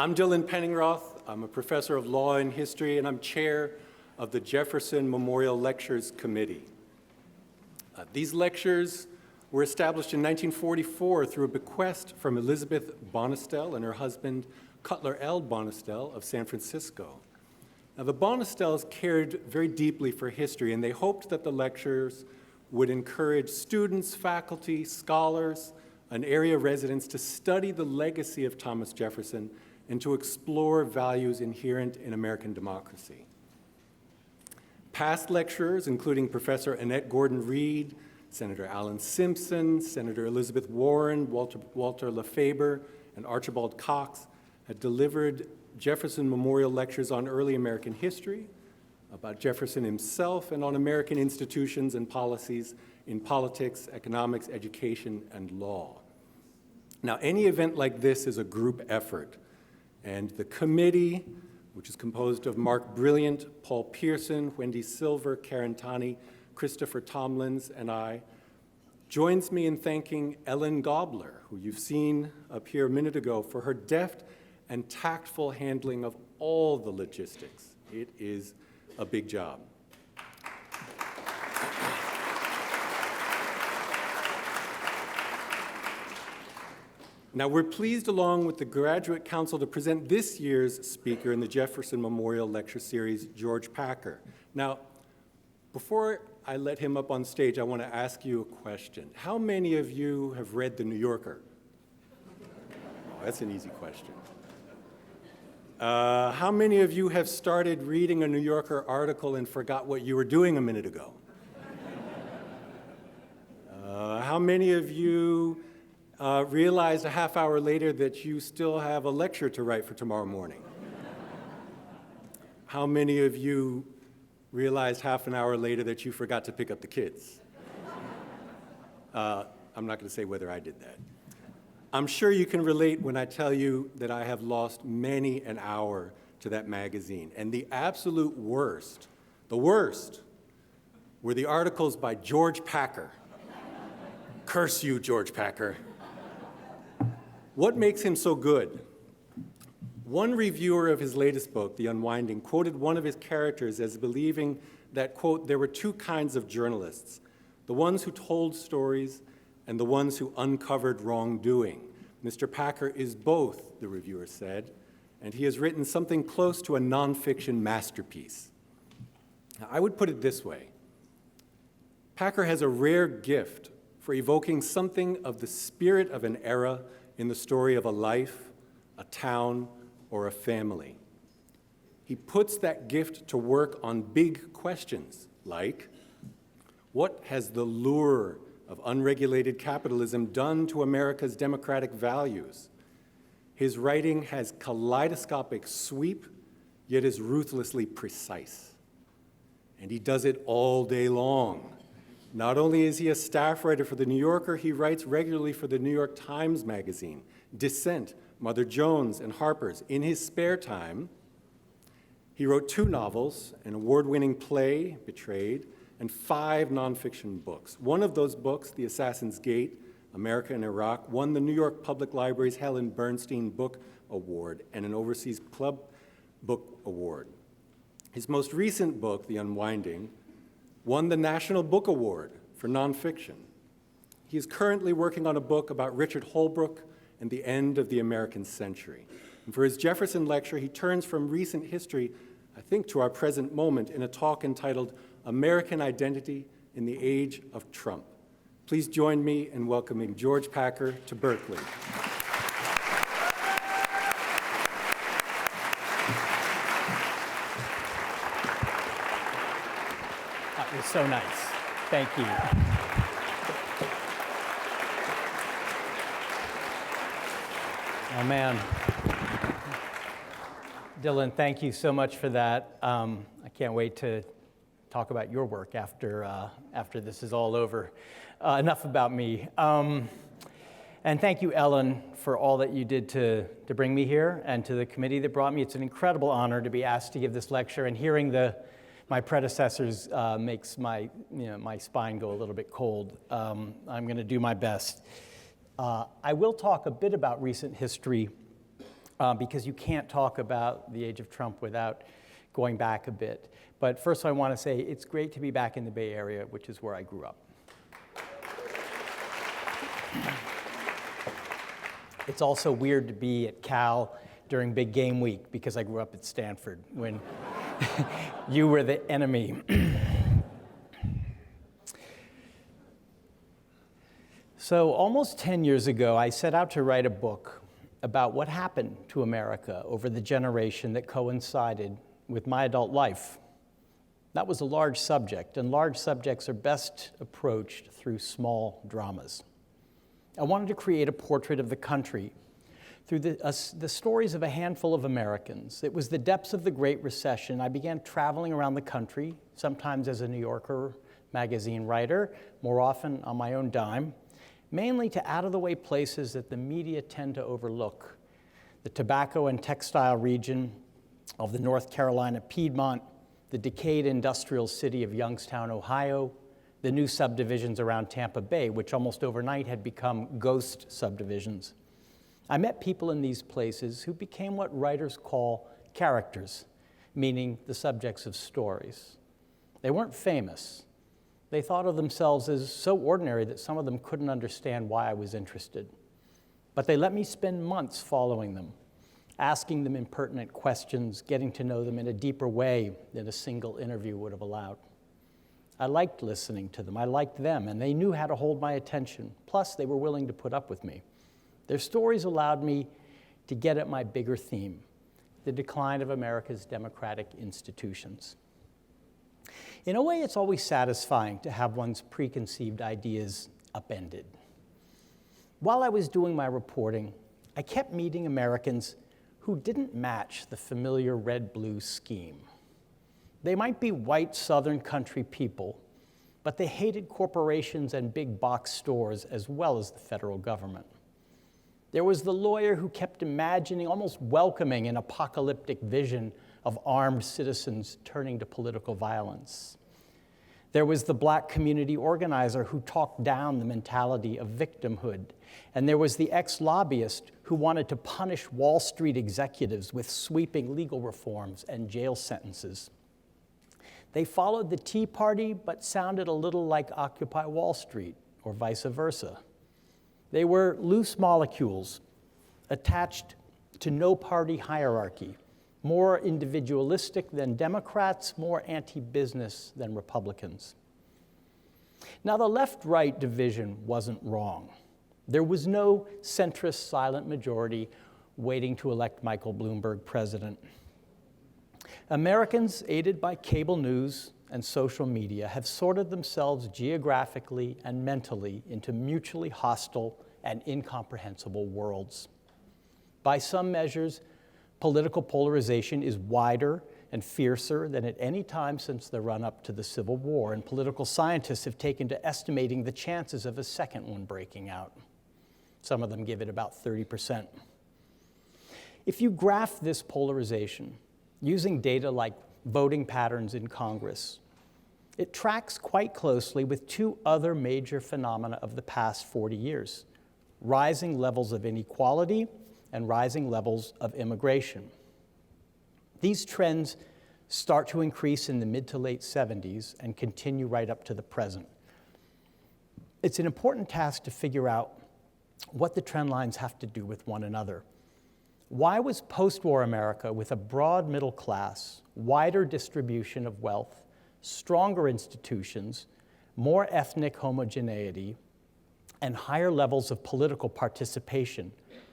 I'm Dylan Penningroth. I'm a professor of law and history, and I'm chair of the Jefferson Memorial Lectures Committee. These lectures were established in 1944 through a bequest from Elizabeth Bonestell and her husband, Cutler L. Bonestell of San Francisco. Now, the Bonestells cared very deeply for history, and they hoped that the lectures would encourage students, faculty, scholars, and area residents to study the legacy of Thomas Jefferson and to explore values inherent in American democracy. Past lecturers, including Professor Annette Gordon-Reed, Senator Alan Simpson, Senator Elizabeth Warren, Walter Lefebvre, and Archibald Cox, had delivered Jefferson Memorial Lectures on early American history, about Jefferson himself, and on American institutions and policies in politics, economics, education, and law. Now, any event like this is a group effort, and the committee, which is composed of Mark Brilliant, Paul Pearson, Wendy Silver, Karen Tani, Christopher Tomlins, and I, joins me in thanking Ellen Gobler, who you've seen up here a minute ago, for her deft and tactful handling of all the logistics. It is a big job. Now, we're pleased, along with the Graduate Council, to present this year's speaker in the Jefferson Memorial Lecture Series, George Packer. Now, before I let him up on stage, I want to ask you a question. How many of you have read The New Yorker? Oh, that's an easy question. How many of you have started reading a New Yorker article and forgot what you were doing a minute ago? How many of you realized a half hour later that you still have a lecture to write for tomorrow morning? How many of you realized half an hour later that you forgot to pick up the kids? I'm not going to say whether I did that. I'm sure you can relate when I tell you that I have lost many an hour to that magazine. And the absolute worst, the worst, were the articles by George Packer. Curse you, George Packer. What makes him so good? One reviewer of his latest book, The Unwinding, quoted one of his characters as believing that, quote, there were two kinds of journalists, the ones who told stories and the ones who uncovered wrongdoing. Mr. Packer is both, the reviewer said, and he has written something close to a nonfiction masterpiece. Now, I would put it this way. Packer has a rare gift for evoking something of the spirit of an era in the story of a life, a town, or a family. He puts that gift to work on big questions like, what has the lure of unregulated capitalism done to America's democratic values? His writing has kaleidoscopic sweep, yet is ruthlessly precise. And he does it all day long. Not only is he a staff writer for The New Yorker, he writes regularly for the New York Times Magazine, Dissent, Mother Jones, and Harper's. In his spare time, he wrote 2 novels, an award-winning play, Betrayed, and 5 nonfiction books. One of those books, The Assassin's Gate, America and Iraq, won the New York Public Library's Helen Bernstein Book Award and an Overseas Club Book Award. His most recent book, The Unwinding, won the National Book Award for nonfiction. He is currently working on a book about Richard Holbrooke and the end of the American century. And for his Jefferson lecture, he turns from recent history, I think, to our present moment in a talk entitled American Identity in the Age of Trump. Please join me in welcoming George Packer to Berkeley. That was so nice. Thank you. Oh, man. Dylan, thank you so much for that. I can't wait to talk about your work after this is all over. Enough about me. And thank you, Ellen, for all that you did to bring me here and to the committee that brought me. It's an incredible honor to be asked to give this lecture, and hearing my predecessors makes my spine go a little bit cold. I'm going to do my best. I will talk a bit about recent history because you can't talk about the age of Trump without going back a bit. But first I want to say it's great to be back in the Bay Area, which is where I grew up. It's also weird to be at Cal during big game week because I grew up at Stanford when you were the enemy. So almost 10 years ago, I set out to write a book about what happened to America over the generation that coincided with my adult life. That was a large subject, and large subjects are best approached through small dramas. I wanted to create a portrait of the country through the stories of a handful of Americans. It was the depths of the Great Recession. I began traveling around the country, sometimes as a New Yorker magazine writer, more often on my own dime, mainly to out-of-the-way places that the media tend to overlook. The tobacco and textile region of the North Carolina Piedmont, the decayed industrial city of Youngstown, Ohio, the new subdivisions around Tampa Bay, which almost overnight had become ghost subdivisions. I met people in these places who became what writers call characters, meaning the subjects of stories. They weren't famous. They thought of themselves as so ordinary that some of them couldn't understand why I was interested. But they let me spend months following them, asking them impertinent questions, getting to know them in a deeper way than a single interview would have allowed. I liked listening to them. I liked them, and they knew how to hold my attention. Plus, they were willing to put up with me. Their stories allowed me to get at my bigger theme, the decline of America's democratic institutions. In a way, it's always satisfying to have one's preconceived ideas upended. While I was doing my reporting, I kept meeting Americans who didn't match the familiar red-blue scheme. They might be white Southern country people, but they hated corporations and big box stores as well as the federal government. There was the lawyer who kept imagining, almost welcoming, an apocalyptic vision of armed citizens turning to political violence. There was the black community organizer who talked down the mentality of victimhood. And there was the ex-lobbyist who wanted to punish Wall Street executives with sweeping legal reforms and jail sentences. They followed the Tea Party, but sounded a little like Occupy Wall Street, or vice versa. They were loose molecules attached to no party hierarchy, more individualistic than Democrats, more anti-business than Republicans. Now, the left-right division wasn't wrong. There was no centrist silent majority waiting to elect Michael Bloomberg president. Americans, aided by cable news and social media, have sorted themselves geographically and mentally into mutually hostile and incomprehensible worlds. By some measures, political polarization is wider and fiercer than at any time since the run-up to the Civil War, and political scientists have taken to estimating the chances of a second one breaking out. Some of them give it about 30%. If you graph this polarization using data like voting patterns in Congress, it tracks quite closely with two other major phenomena of the past 40 years: rising levels of inequality and rising levels of immigration. These trends start to increase in the mid to late 70s and continue right up to the present. It's an important task to figure out what the trend lines have to do with one another. Why was post-war America, with a broad middle class, wider distribution of wealth, stronger institutions, more ethnic homogeneity, and higher levels of political participation,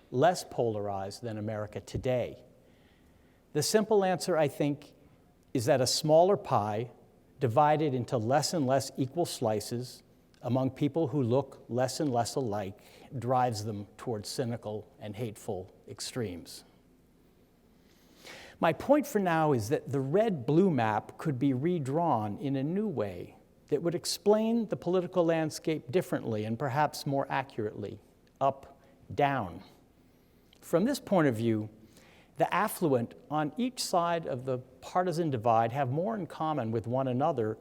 less polarized than America today? The simple answer, I think, is that a smaller pie, divided into less and less equal slices among people who look less and less alike, drives them towards cynical and hateful extremes. My point for now is that the red-blue map could be redrawn in a new way that would explain the political landscape differently and perhaps more accurately, up, down. From this point of view, the affluent on each side of the partisan divide have more in common with one another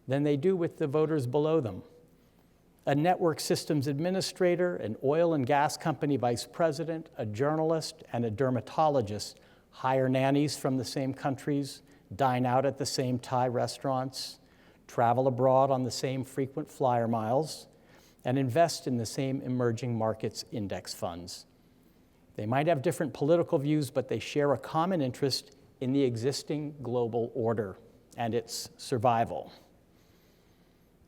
than they do with the voters below them. a network systems administrator, an oil and gas company vice president, a journalist, and a dermatologist hire nannies from the same countries, dine out at the same Thai restaurants, travel abroad on the same frequent flyer miles, and invest in the same emerging markets index funds. They might have different political views, but they share a common interest in the existing global order and its survival.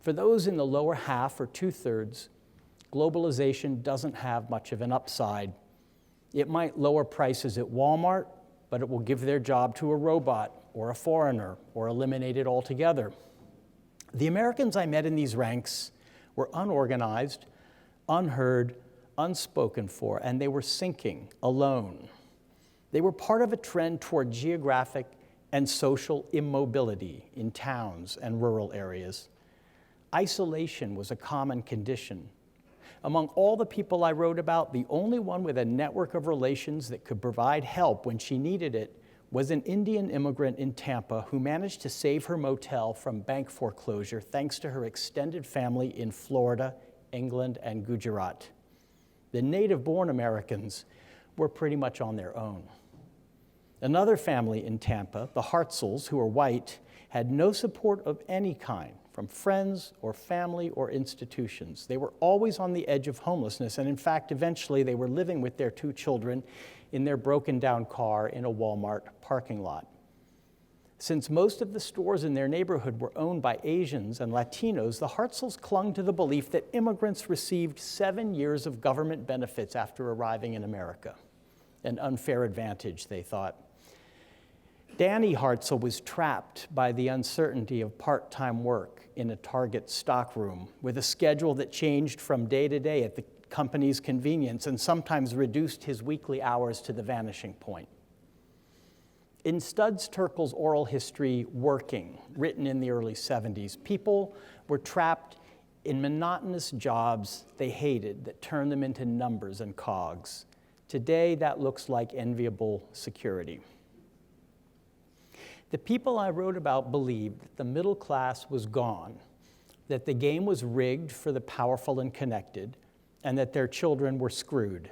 For those in the lower half or two-thirds, globalization doesn't have much of an upside. It might lower prices at Walmart, but it will give their job to a robot or a foreigner or eliminate it altogether. The Americans I met in these ranks were unorganized, unheard, unspoken for, and they were sinking alone. They were part of a trend toward geographic and social immobility in towns and rural areas. Isolation was a common condition. Among all the people I wrote about, the only one with a network of relations that could provide help when she needed it was an Indian immigrant in Tampa who managed to save her motel from bank foreclosure thanks to her extended family in Florida, England, and Gujarat. The native-born Americans were pretty much on their own. Another family in Tampa, the Hartzels, who were white, had no support of any kind from friends or family or institutions. They were always on the edge of homelessness, and in fact, eventually they were living with their 2 children in their broken-down car in a Walmart parking lot. Since most of the stores in their neighborhood were owned by Asians and Latinos, the Hartzels clung to the belief that immigrants received 7 years of government benefits after arriving in America. An unfair advantage, they thought. Danny Hartzell was trapped by the uncertainty of part-time work in a Target stockroom with a schedule that changed from day to day at the company's convenience and sometimes reduced his weekly hours to the vanishing point. In Studs Terkel's oral history, Working, written in the early 70s, people were trapped in monotonous jobs they hated that turned them into numbers and cogs. Today, that looks like enviable security. The people I wrote about believed that the middle class was gone, that the game was rigged for the powerful and connected, and that their children were screwed.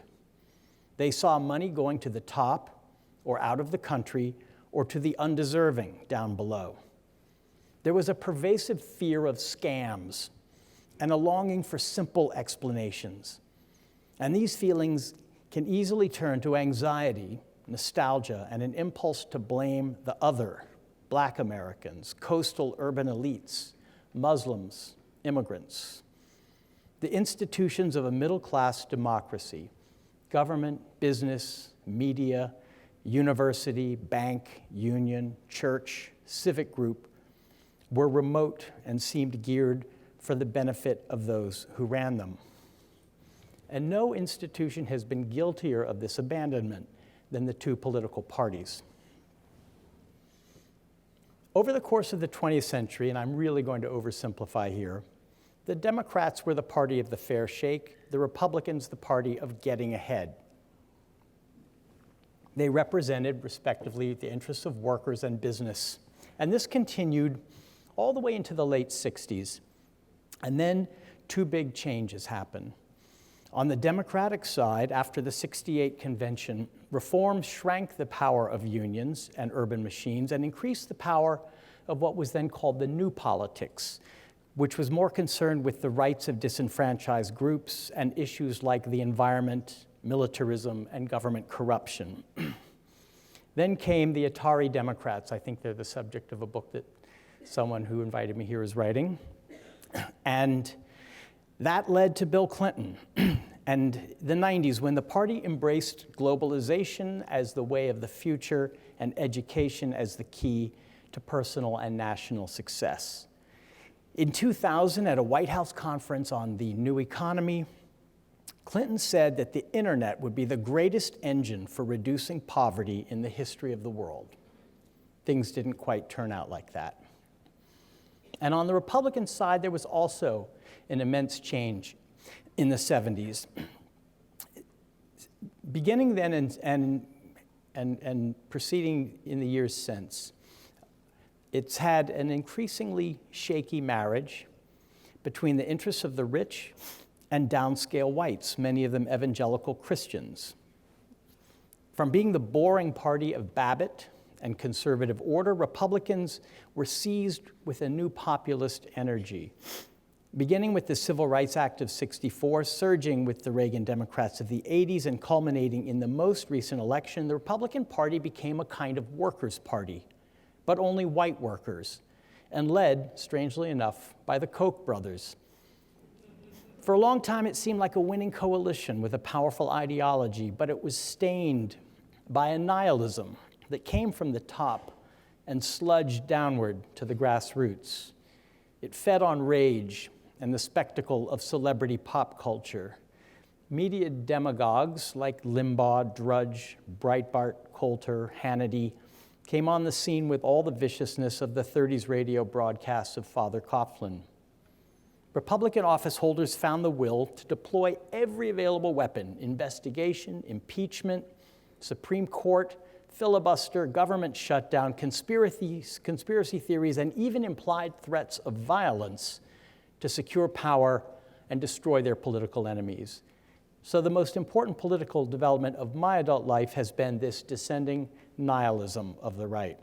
They saw money going to the top or out of the country or to the undeserving down below. There was a pervasive fear of scams and a longing for simple explanations. And these feelings can easily turn to anxiety, nostalgia, and an impulse to blame the other, Black Americans, coastal urban elites, Muslims, immigrants. The institutions of a middle-class democracy, government, business, media, university, bank, union, church, civic group, were remote and seemed geared for the benefit of those who ran them. And no institution has been guiltier of this abandonment than the 2 political parties. Over the course of the 20th century, and I'm really going to oversimplify here, the Democrats were the party of the fair shake, the Republicans the party of getting ahead. They represented, respectively, the interests of workers and business. And this continued all the way into the late 60s. And then 2 big changes happened. On the Democratic side, after the '68 convention, reform shrank the power of unions and urban machines and increased the power of what was then called the new politics, which was more concerned with the rights of disenfranchised groups and issues like the environment, militarism, and government corruption. Then came the Atari Democrats. I think they're the subject of a book that someone who invited me here is writing. And that led to Bill Clinton and the 90s, when the party embraced globalization as the way of the future and education as the key to personal and national success. In 2000, at a White House conference on the new economy, Clinton said that the internet would be the greatest engine for reducing poverty in the history of the world. Things didn't quite turn out like that. And on the Republican side, there was also an immense change in the 70s. Beginning then and proceeding in the years since, it's had an increasingly shaky marriage, between the interests of the rich and downscale whites, many of them evangelical Christians. From being the boring party of Babbitt and conservative order, Republicans were seized with a new populist energy. Beginning with the Civil Rights Act of '64, surging with the Reagan Democrats of the '80s, and culminating in the most recent election, the Republican Party became a kind of workers' party, but only white workers, and led, strangely enough, by the Koch brothers. For a long time, it seemed like a winning coalition with a powerful ideology, but it was stained by a nihilism that came from the top and sludged downward to the grassroots. It fed on rage and the spectacle of celebrity pop culture. Media demagogues like Limbaugh, Drudge, Breitbart, Coulter, Hannity came on the scene with all the viciousness of the '30s radio broadcasts of Father Coughlin. Republican office holders found the will to deploy every available weapon: investigation, impeachment, Supreme Court, filibuster, government shutdown, conspiracy theories, and even implied threats of violence to secure power and destroy their political enemies. So the most important political development of my adult life has been this descending nihilism of the right.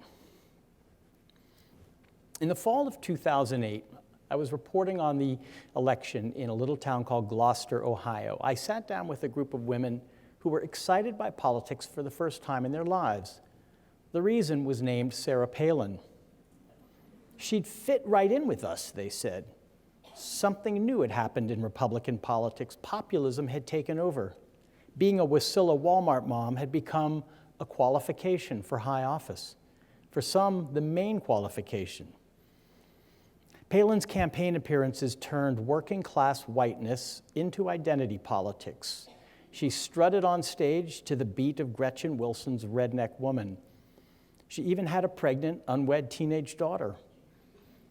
In the fall of 2008, I was reporting on the election in a little town called Gloucester, Ohio. I sat down with a group of women who were excited by politics for the first time in their lives. The reason was named Sarah Palin. She'd fit right in with us, they said. Something new had happened in Republican politics. Populism had taken over. Being a Wasilla Walmart mom had become a qualification for high office. For some, the main qualification. Palin's campaign appearances turned working-class whiteness into identity politics. She strutted on stage to the beat of Gretchen Wilson's Redneck Woman. She even had a pregnant, unwed teenage daughter.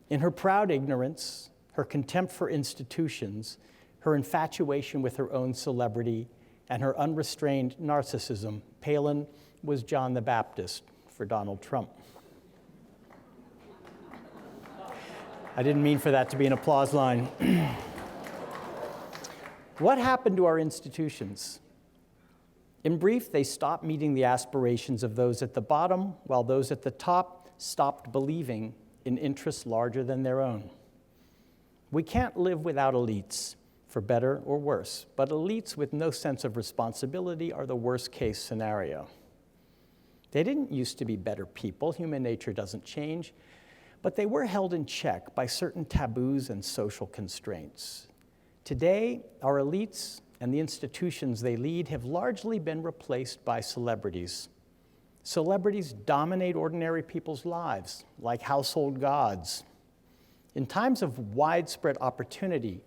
In her proud ignorance, her contempt for institutions, her infatuation with her own celebrity, and her unrestrained narcissism, Palin was John the Baptist for Donald Trump. I didn't mean for that to be an applause line. What happened to our institutions? In brief, they stopped meeting the aspirations of those at the bottom, while those at the top stopped believing in interests larger than their own. We can't live without elites, for better or worse, but elites with no sense of responsibility are the worst-case scenario. They didn't used to be better people. Human nature doesn't change. But they were held in check by certain taboos and social constraints. Today, our elites and the institutions they lead have largely been replaced by celebrities. Celebrities dominate ordinary people's lives, like household gods. In times of widespread opportunity,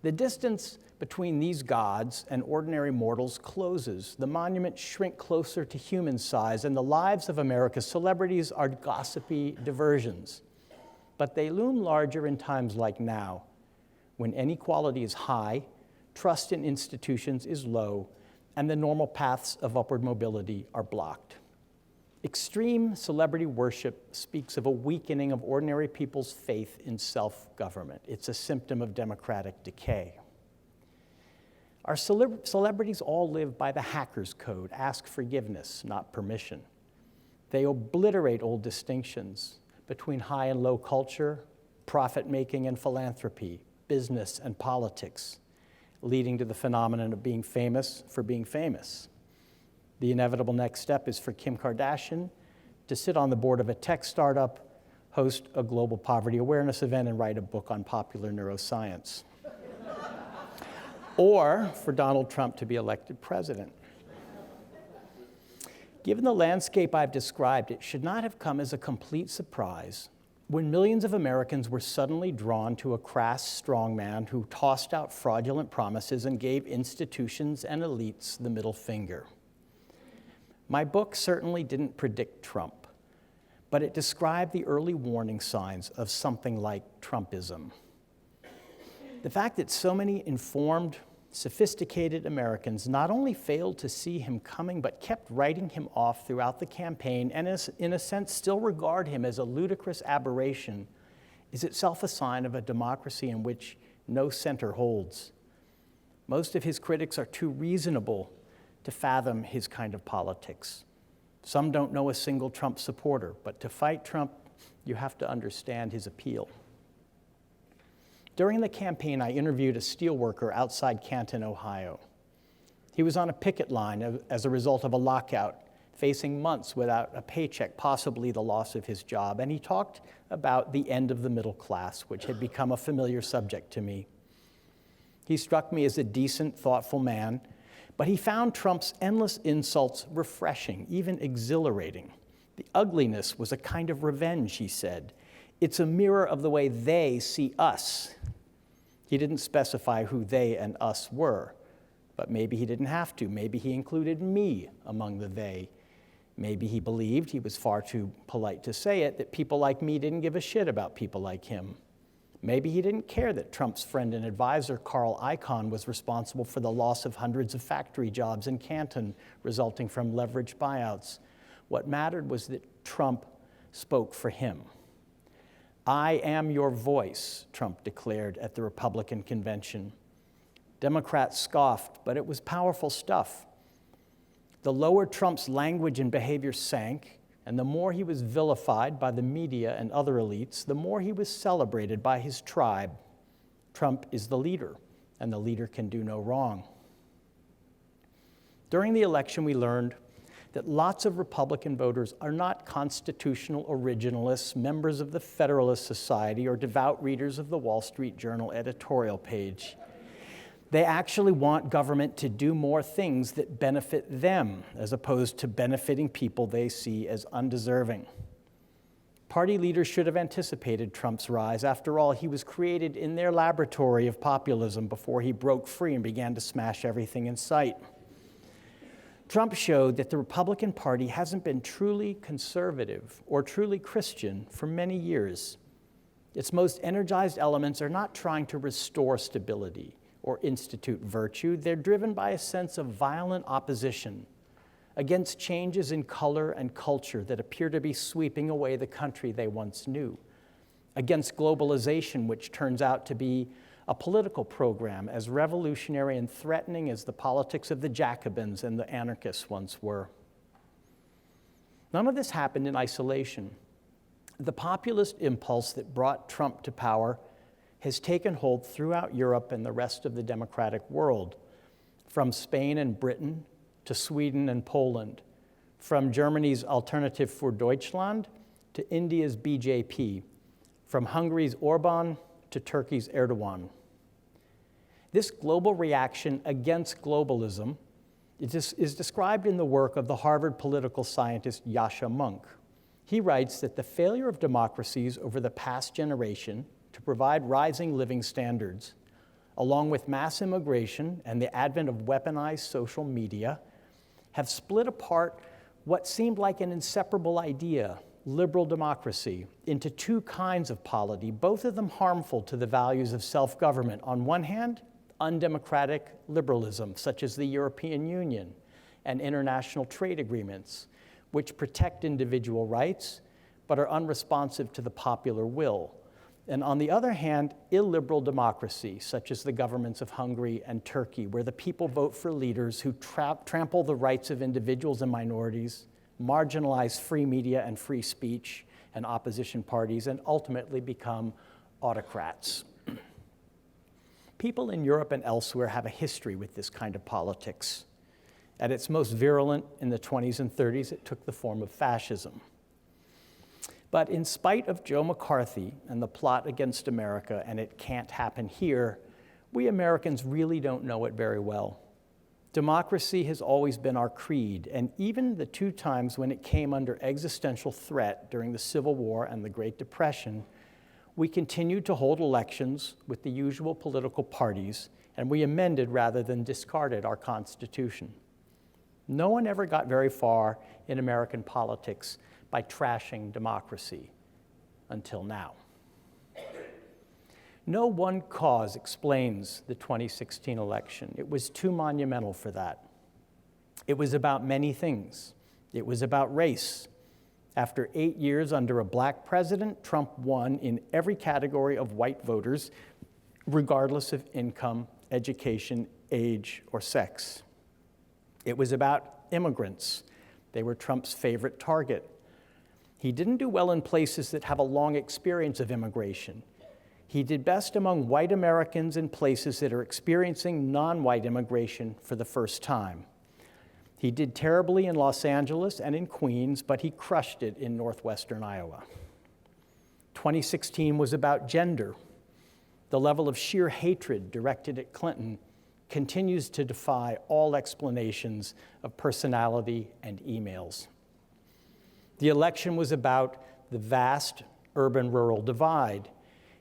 the distance between these gods and ordinary mortals closes. The monuments shrink closer to human size, and the lives of America's celebrities are gossipy diversions. But they loom larger in times like now, when inequality is high, trust in institutions is low, and the normal paths of upward mobility are blocked. Extreme celebrity worship speaks of a weakening of ordinary people's faith in self-government. It's a symptom of democratic decay. Our celebrities all live by the hacker's code: ask forgiveness, not permission. They obliterate old distinctions between high and low culture, profit-making and philanthropy, business and politics, leading to the phenomenon of being famous for being famous. The inevitable next step is for Kim Kardashian to sit on the board of a tech startup, host a global poverty awareness event, and write a book on popular neuroscience. Or for Donald Trump to be elected president. Given the landscape I've described, it should not have come as a complete surprise when millions of Americans were suddenly drawn to a crass strongman who tossed out fraudulent promises and gave institutions and elites the middle finger. My book certainly didn't predict Trump, but it described the early warning signs of something like Trumpism. The fact that so many informed, sophisticated Americans not only failed to see him coming, but kept writing him off throughout the campaign and, in a sense, still regard him as a ludicrous aberration, is itself a sign of a democracy in which no center holds. Most of his critics are too reasonable to fathom his kind of politics. Some don't know a single Trump supporter, but to fight Trump, you have to understand his appeal. During the campaign, I interviewed a steelworker outside Canton, Ohio. He was on a picket line as a result of a lockout, facing months without a paycheck, possibly the loss of his job, and he talked about the end of the middle class, which had become a familiar subject to me. He struck me as a decent, thoughtful man, but he found Trump's endless insults refreshing, even exhilarating. The ugliness was a kind of revenge, he said. It's a mirror of the way they see us. He didn't specify who they and us were, but maybe he didn't have to. Maybe he included me among the they. Maybe he believed, he was far too polite to say it, that people like me didn't give a shit about people like him. Maybe he didn't care that Trump's friend and advisor, Carl Icahn, was responsible for the loss of hundreds of factory jobs in Canton resulting from leveraged buyouts. What mattered was that Trump spoke for him. I am your voice, Trump declared at the Republican convention. Democrats scoffed, but it was powerful stuff. The lower Trump's language and behavior sank, and the more he was vilified by the media and other elites, the more he was celebrated by his tribe. Trump is the leader, and the leader can do no wrong. During the election, we learned that lots of Republican voters are not constitutional originalists, members of the Federalist Society, or devout readers of the Wall Street Journal editorial page. They actually want government to do more things that benefit them, as opposed to benefiting people they see as undeserving. Party leaders should have anticipated Trump's rise. After all, he was created in their laboratory of populism before he broke free and began to smash everything in sight. Trump showed that the Republican Party hasn't been truly conservative or truly Christian for many years. Its most energized elements are not trying to restore stability or institute virtue. They're driven by a sense of violent opposition against changes in color and culture that appear to be sweeping away the country they once knew, against globalization, which turns out to be a political program as revolutionary and threatening as the politics of the Jacobins and the anarchists once were. None of this happened in isolation. The populist impulse that brought Trump to power has taken hold throughout Europe and the rest of the democratic world, from Spain and Britain to Sweden and Poland, from Germany's Alternative für Deutschland to India's BJP, from Hungary's Orban to Turkey's Erdogan. This global reaction against globalism is described in the work of the Harvard political scientist Yascha Mounk. He writes that the failure of democracies over the past generation to provide rising living standards, along with mass immigration and the advent of weaponized social media, have split apart what seemed like an inseparable idea, liberal democracy, into two kinds of polity, both of them harmful to the values of self-government. On one hand, undemocratic liberalism, such as the European Union and international trade agreements, which protect individual rights but are unresponsive to the popular will. And on the other hand, illiberal democracy, such as the governments of Hungary and Turkey, where the people vote for leaders who trample the rights of individuals and minorities, marginalize free media and free speech and opposition parties, and ultimately become autocrats. People in Europe and elsewhere have a history with this kind of politics. At its most virulent in the 20s and 30s, it took the form of fascism. But in spite of Joe McCarthy and the plot against America and it can't happen here, we Americans really don't know it very well. Democracy has always been our creed, and even the two times when it came under existential threat during the Civil War and the Great Depression, we continued to hold elections with the usual political parties, and we amended rather than discarded our Constitution. No one ever got very far in American politics by trashing democracy until now. No one cause explains the 2016 election. It was too monumental for that. It was about many things. It was about race. After 8 years under a black president, Trump won in every category of white voters, regardless of income, education, age, or sex. It was about immigrants. They were Trump's favorite target. He didn't do well in places that have a long experience of immigration. He did best among white Americans in places that are experiencing non-white immigration for the first time. He did terribly in Los Angeles and in Queens, but he crushed it in northwestern Iowa. 2016 was about gender. The level of sheer hatred directed at Clinton continues to defy all explanations of personality and emails. The election was about the vast urban-rural divide,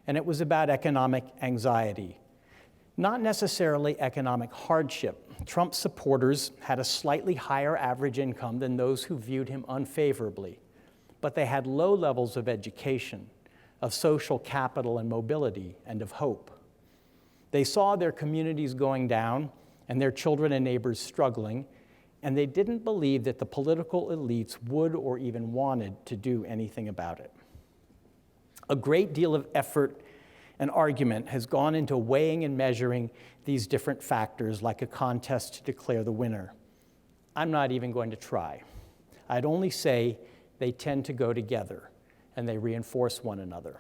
and it was about economic anxiety. Not necessarily economic hardship. Trump supporters had a slightly higher average income than those who viewed him unfavorably, but they had low levels of education, of social capital and mobility, and of hope. They saw their communities going down and their children and neighbors struggling, and they didn't believe that the political elites would or even wanted to do anything about it. A great deal of effort and argument has gone into weighing and measuring these different factors like a contest to declare the winner. I'm not even going to try. I'd only say they tend to go together and they reinforce one another.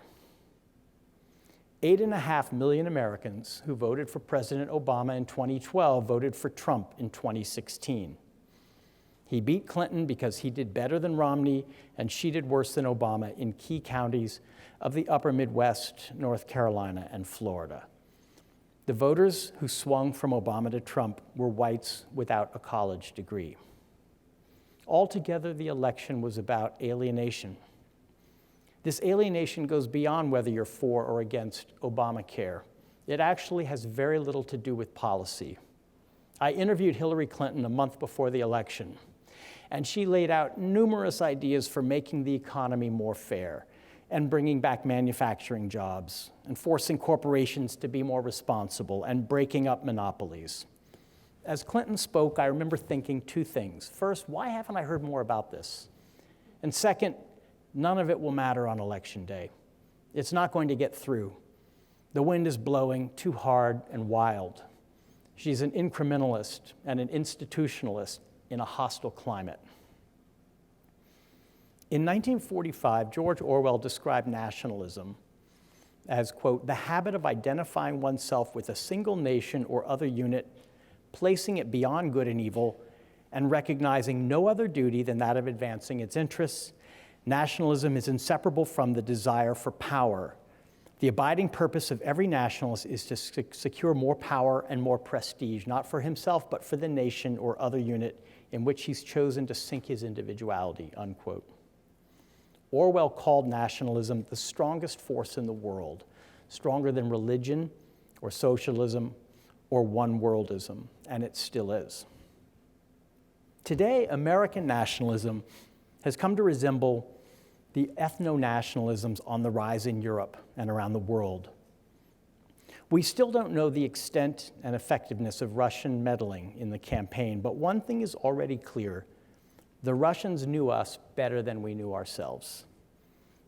8.5 million Americans who voted for President Obama in 2012 voted for Trump in 2016. He beat Clinton because he did better than Romney and she did worse than Obama in key counties of the upper Midwest, North Carolina, and Florida. The voters who swung from Obama to Trump were whites without a college degree. Altogether, the election was about alienation. This alienation goes beyond whether you're for or against Obamacare. It actually has very little to do with policy. I interviewed Hillary Clinton a month before the election, and she laid out numerous ideas for making the economy more fair and bringing back manufacturing jobs and forcing corporations to be more responsible and breaking up monopolies. As Clinton spoke, I remember thinking two things. First, why haven't I heard more about this? And second, none of it will matter on election day. It's not going to get through. The wind is blowing too hard and wild. She's an incrementalist and an institutionalist in a hostile climate. In 1945, George Orwell described nationalism as, quote, the habit of identifying oneself with a single nation or other unit, placing it beyond good and evil, and recognizing no other duty than that of advancing its interests. Nationalism is inseparable from the desire for power. The abiding purpose of every nationalist is to secure more power and more prestige, not for himself, but for the nation or other unit in which he's chosen to sink his individuality, unquote. Orwell called nationalism the strongest force in the world, stronger than religion or socialism or one-worldism, and it still is. Today, American nationalism has come to resemble the ethno-nationalisms on the rise in Europe and around the world. We still don't know the extent and effectiveness of Russian meddling in the campaign, but one thing is already clear. The Russians knew us better than we knew ourselves.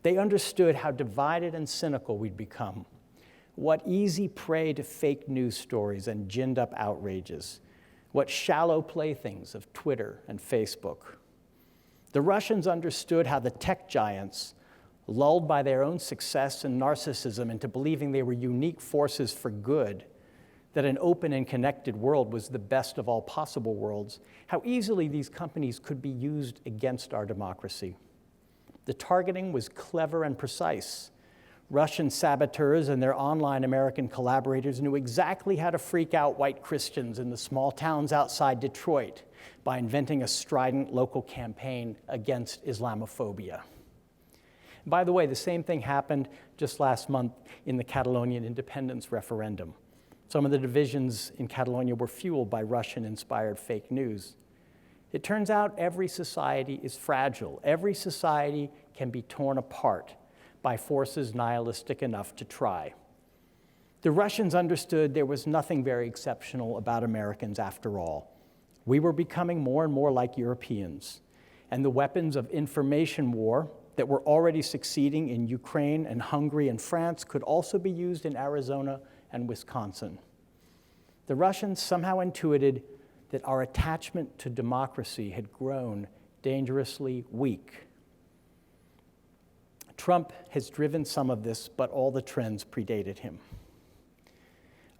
They understood how divided and cynical we'd become, what easy prey to fake news stories and ginned-up outrages, what shallow playthings of Twitter and Facebook. The Russians understood how the tech giants, lulled by their own success and narcissism into believing they were unique forces for good, that an open and connected world was the best of all possible worlds, how easily these companies could be used against our democracy. The targeting was clever and precise. Russian saboteurs and their online American collaborators knew exactly how to freak out white Christians in the small towns outside Detroit by inventing a strident local campaign against Islamophobia. By the way, the same thing happened just last month in the Catalonian independence referendum. Some of the divisions in Catalonia were fueled by Russian-inspired fake news. It turns out every society is fragile. Every society can be torn apart by forces nihilistic enough to try. The Russians understood there was nothing very exceptional about Americans after all. We were becoming more and more like Europeans, and the weapons of information war that were already succeeding in Ukraine and Hungary and France could also be used in Arizona and Wisconsin. The Russians somehow intuited that our attachment to democracy had grown dangerously weak. Trump has driven some of this, but all the trends predated him.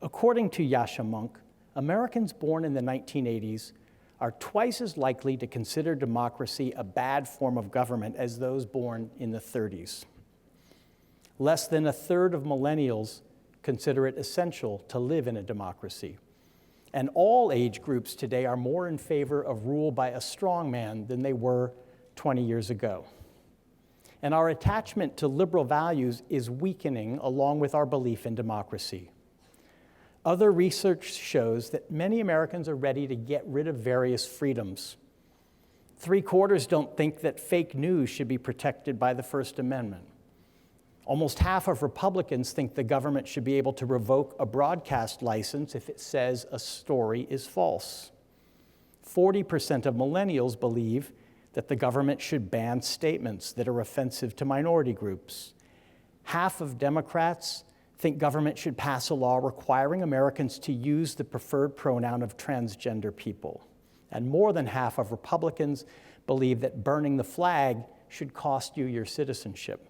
According to Yasha Monk, Americans born in the 1980s are twice as likely to consider democracy a bad form of government as those born in the 30s. Less than a third of millennials consider it essential to live in a democracy. And all age groups today are more in favor of rule by a strongman than they were 20 years ago. And our attachment to liberal values is weakening along with our belief in democracy. Other research shows that many Americans are ready to get rid of various freedoms. 3/4 don't think that fake news should be protected by the First Amendment. Almost half of Republicans think the government should be able to revoke a broadcast license if it says a story is false. 40% of millennials believe that the government should ban statements that are offensive to minority groups. Half of Democrats think government should pass a law requiring Americans to use the preferred pronoun of transgender people. And more than half of Republicans believe that burning the flag should cost you your citizenship.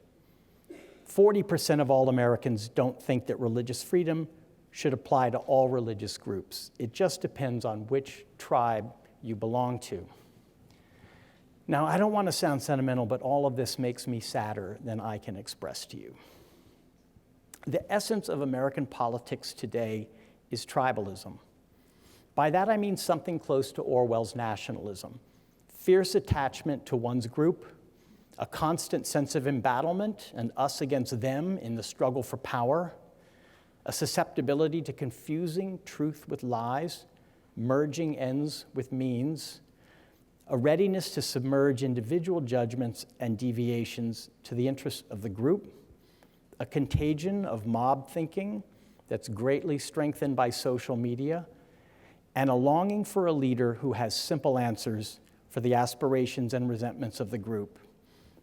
40% of all Americans don't think that religious freedom should apply to all religious groups. It just depends on which tribe you belong to. Now, I don't want to sound sentimental, but all of this makes me sadder than I can express to you. The essence of American politics today is tribalism. By that I mean something close to Orwell's nationalism, fierce attachment to one's group, a constant sense of embattlement and us against them in the struggle for power, a susceptibility to confusing truth with lies, merging ends with means, a readiness to submerge individual judgments and deviations to the interests of the group, a contagion of mob thinking that's greatly strengthened by social media, and a longing for a leader who has simple answers for the aspirations and resentments of the group.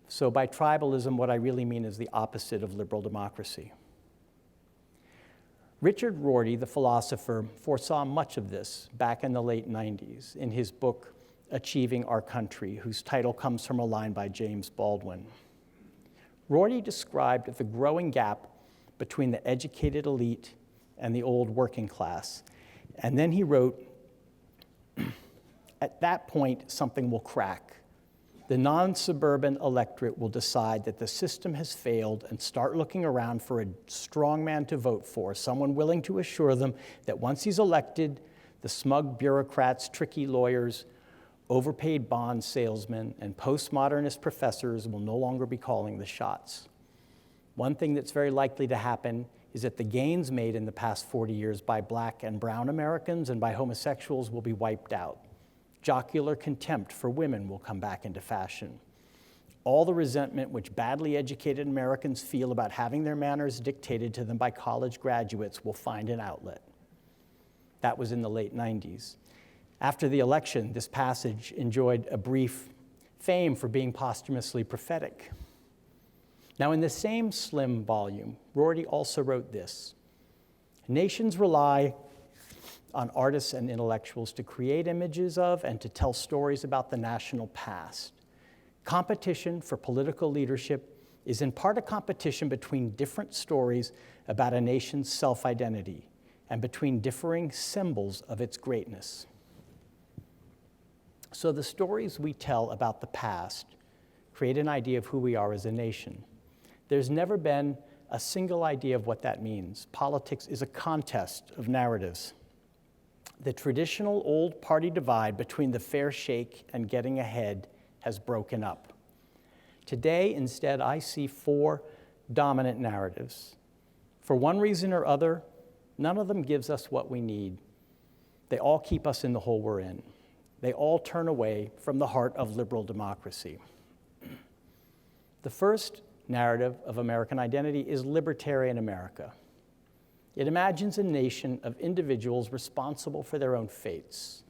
So by tribalism, what I really mean is the opposite of liberal democracy. Richard Rorty, the philosopher, foresaw much of this back in the late 90s in his book, Achieving Our Country, whose title comes from a line by James Baldwin. Rorty described the growing gap between the educated elite and the old working class. And then he wrote, at that point, something will crack. The non-suburban electorate will decide that the system has failed and start looking around for a strong man to vote for, someone willing to assure them that once he's elected, the smug bureaucrats, tricky lawyers, overpaid bond salesmen, and postmodernist professors will no longer be calling the shots. One thing that's very likely to happen is that the gains made in the past 40 years by Black and brown Americans and by homosexuals will be wiped out. Jocular contempt for women will come back into fashion. All the resentment which badly educated Americans feel about having their manners dictated to them by college graduates will find an outlet. That was in the late 90s. After the election, this passage enjoyed a brief fame for being posthumously prophetic. Now, in the same slim volume, Rorty also wrote this: nations rely on artists and intellectuals to create images of and to tell stories about the national past. Competition for political leadership is in part a competition between different stories about a nation's self-identity and between differing symbols of its greatness. So the stories we tell about the past create an idea of who we are as a nation. There's never been a single idea of what that means. Politics is a contest of narratives. The traditional old party divide between the fair shake and getting ahead has broken up. Today, instead, I see 4 dominant narratives. For one reason or other, none of them gives us what we need. They all keep us in the hole we're in. They all turn away from the heart of liberal democracy. The first narrative of American identity is libertarian America. It imagines a nation of individuals responsible for their own fates.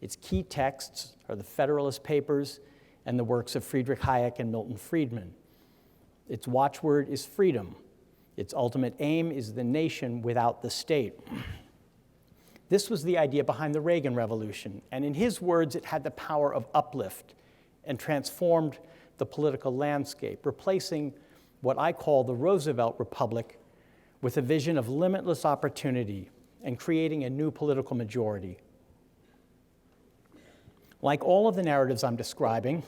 Its key texts are the Federalist Papers and the works of Friedrich Hayek and Milton Friedman. Its watchword is freedom, Its ultimate aim is the nation without the state. This was the idea behind the Reagan Revolution, and in his words, it had the power of uplift and transformed the political landscape, replacing what I call the Roosevelt Republic with a vision of limitless opportunity and creating a new political majority. Like all of the narratives I'm describing,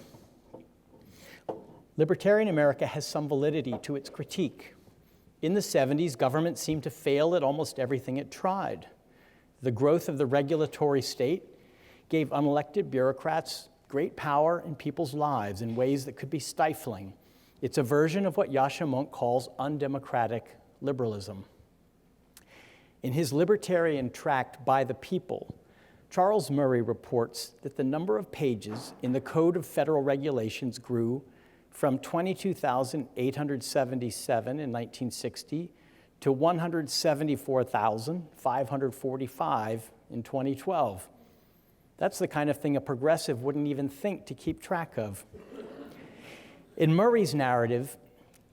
libertarian America has some validity to its critique. In the 70s, government seemed to fail at almost everything it tried. The growth of the regulatory state gave unelected bureaucrats great power in people's lives in ways that could be stifling. It's a version of what Yascha Mounk calls undemocratic liberalism. In his libertarian tract, By the People, Charles Murray reports that the number of pages in the Code of Federal Regulations grew from 22,877 in 1960 to 174,545 in 2012. That's the kind of thing a progressive wouldn't even think to keep track of. In Murray's narrative,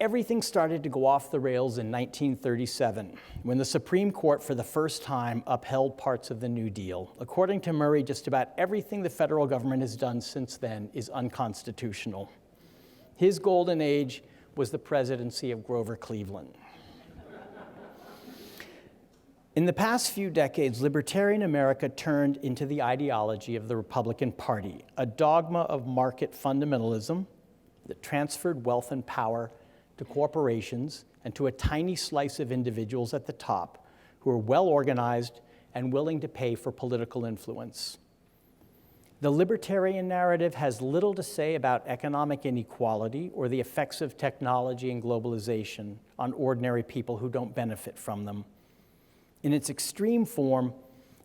everything started to go off the rails in 1937, when the Supreme Court for the first time upheld parts of the New Deal. According to Murray, just about everything the federal government has done since then is unconstitutional. His golden age was the presidency of Grover Cleveland. In the past few decades, libertarian America turned into the ideology of the Republican Party, a dogma of market fundamentalism that transferred wealth and power to corporations and to a tiny slice of individuals at the top who are well organized and willing to pay for political influence. The libertarian narrative has little to say about economic inequality or the effects of technology and globalization on ordinary people who don't benefit from them. In its extreme form,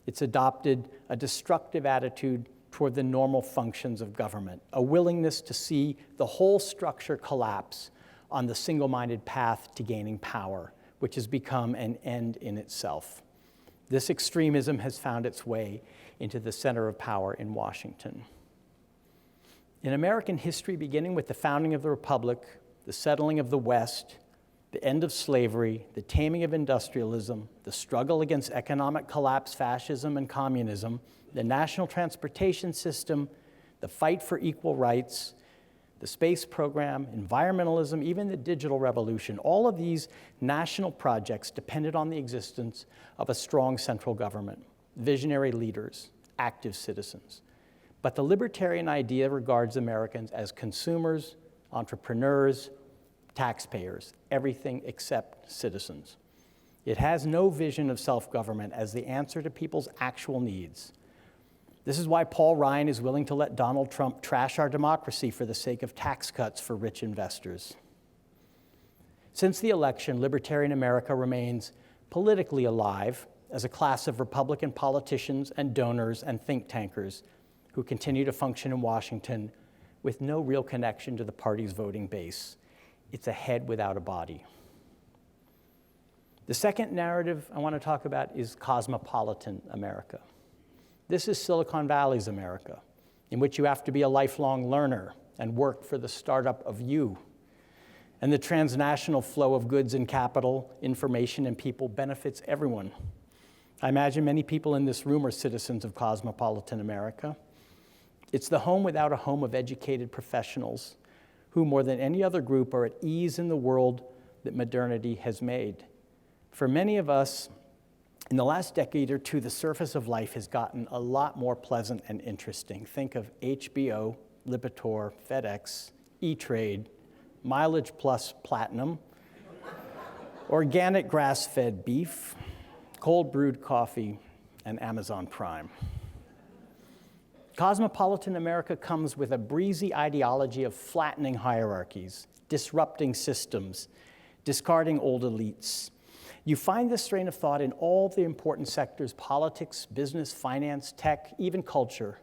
it's adopted a destructive attitude toward the normal functions of government, a willingness to see the whole structure collapse on the single-minded path to gaining power, which has become an end in itself. This extremism has found its way into the center of power in Washington. In American history, beginning with the founding of the Republic, the settling of the West, the end of slavery, the taming of industrialism, the struggle against economic collapse, fascism, and communism, the national transportation system, the fight for equal rights, the space program, environmentalism, even the digital revolution, all of these national projects depended on the existence of a strong central government, visionary leaders, active citizens. But the libertarian idea regards Americans as consumers, entrepreneurs, taxpayers, everything except citizens. It has no vision of self-government as the answer to people's actual needs. This is why Paul Ryan is willing to let Donald Trump trash our democracy for the sake of tax cuts for rich investors. Since the election, libertarian America remains politically alive as a class of Republican politicians and donors and think tankers who continue to function in Washington with no real connection to the party's voting base. It's a head without a body. The second narrative I want to talk about is cosmopolitan America. This is Silicon Valley's America, in which you have to be a lifelong learner and work for the startup of you. And the transnational flow of goods and capital, information, and people benefits everyone. I imagine many people in this room are citizens of cosmopolitan America. It's the home without a home of educated professionals who, more than any other group, are at ease in the world that modernity has made. For many of us, in the last decade or two, the surface of life has gotten a lot more pleasant and interesting. Think of HBO, Lipitor, FedEx, E-Trade, Mileage Plus Platinum, organic grass-fed beef, cold brewed coffee, and Amazon Prime. Cosmopolitan America comes with a breezy ideology of flattening hierarchies, disrupting systems, discarding old elites. You find this strain of thought in all the important sectors: politics, business, finance, tech, even culture.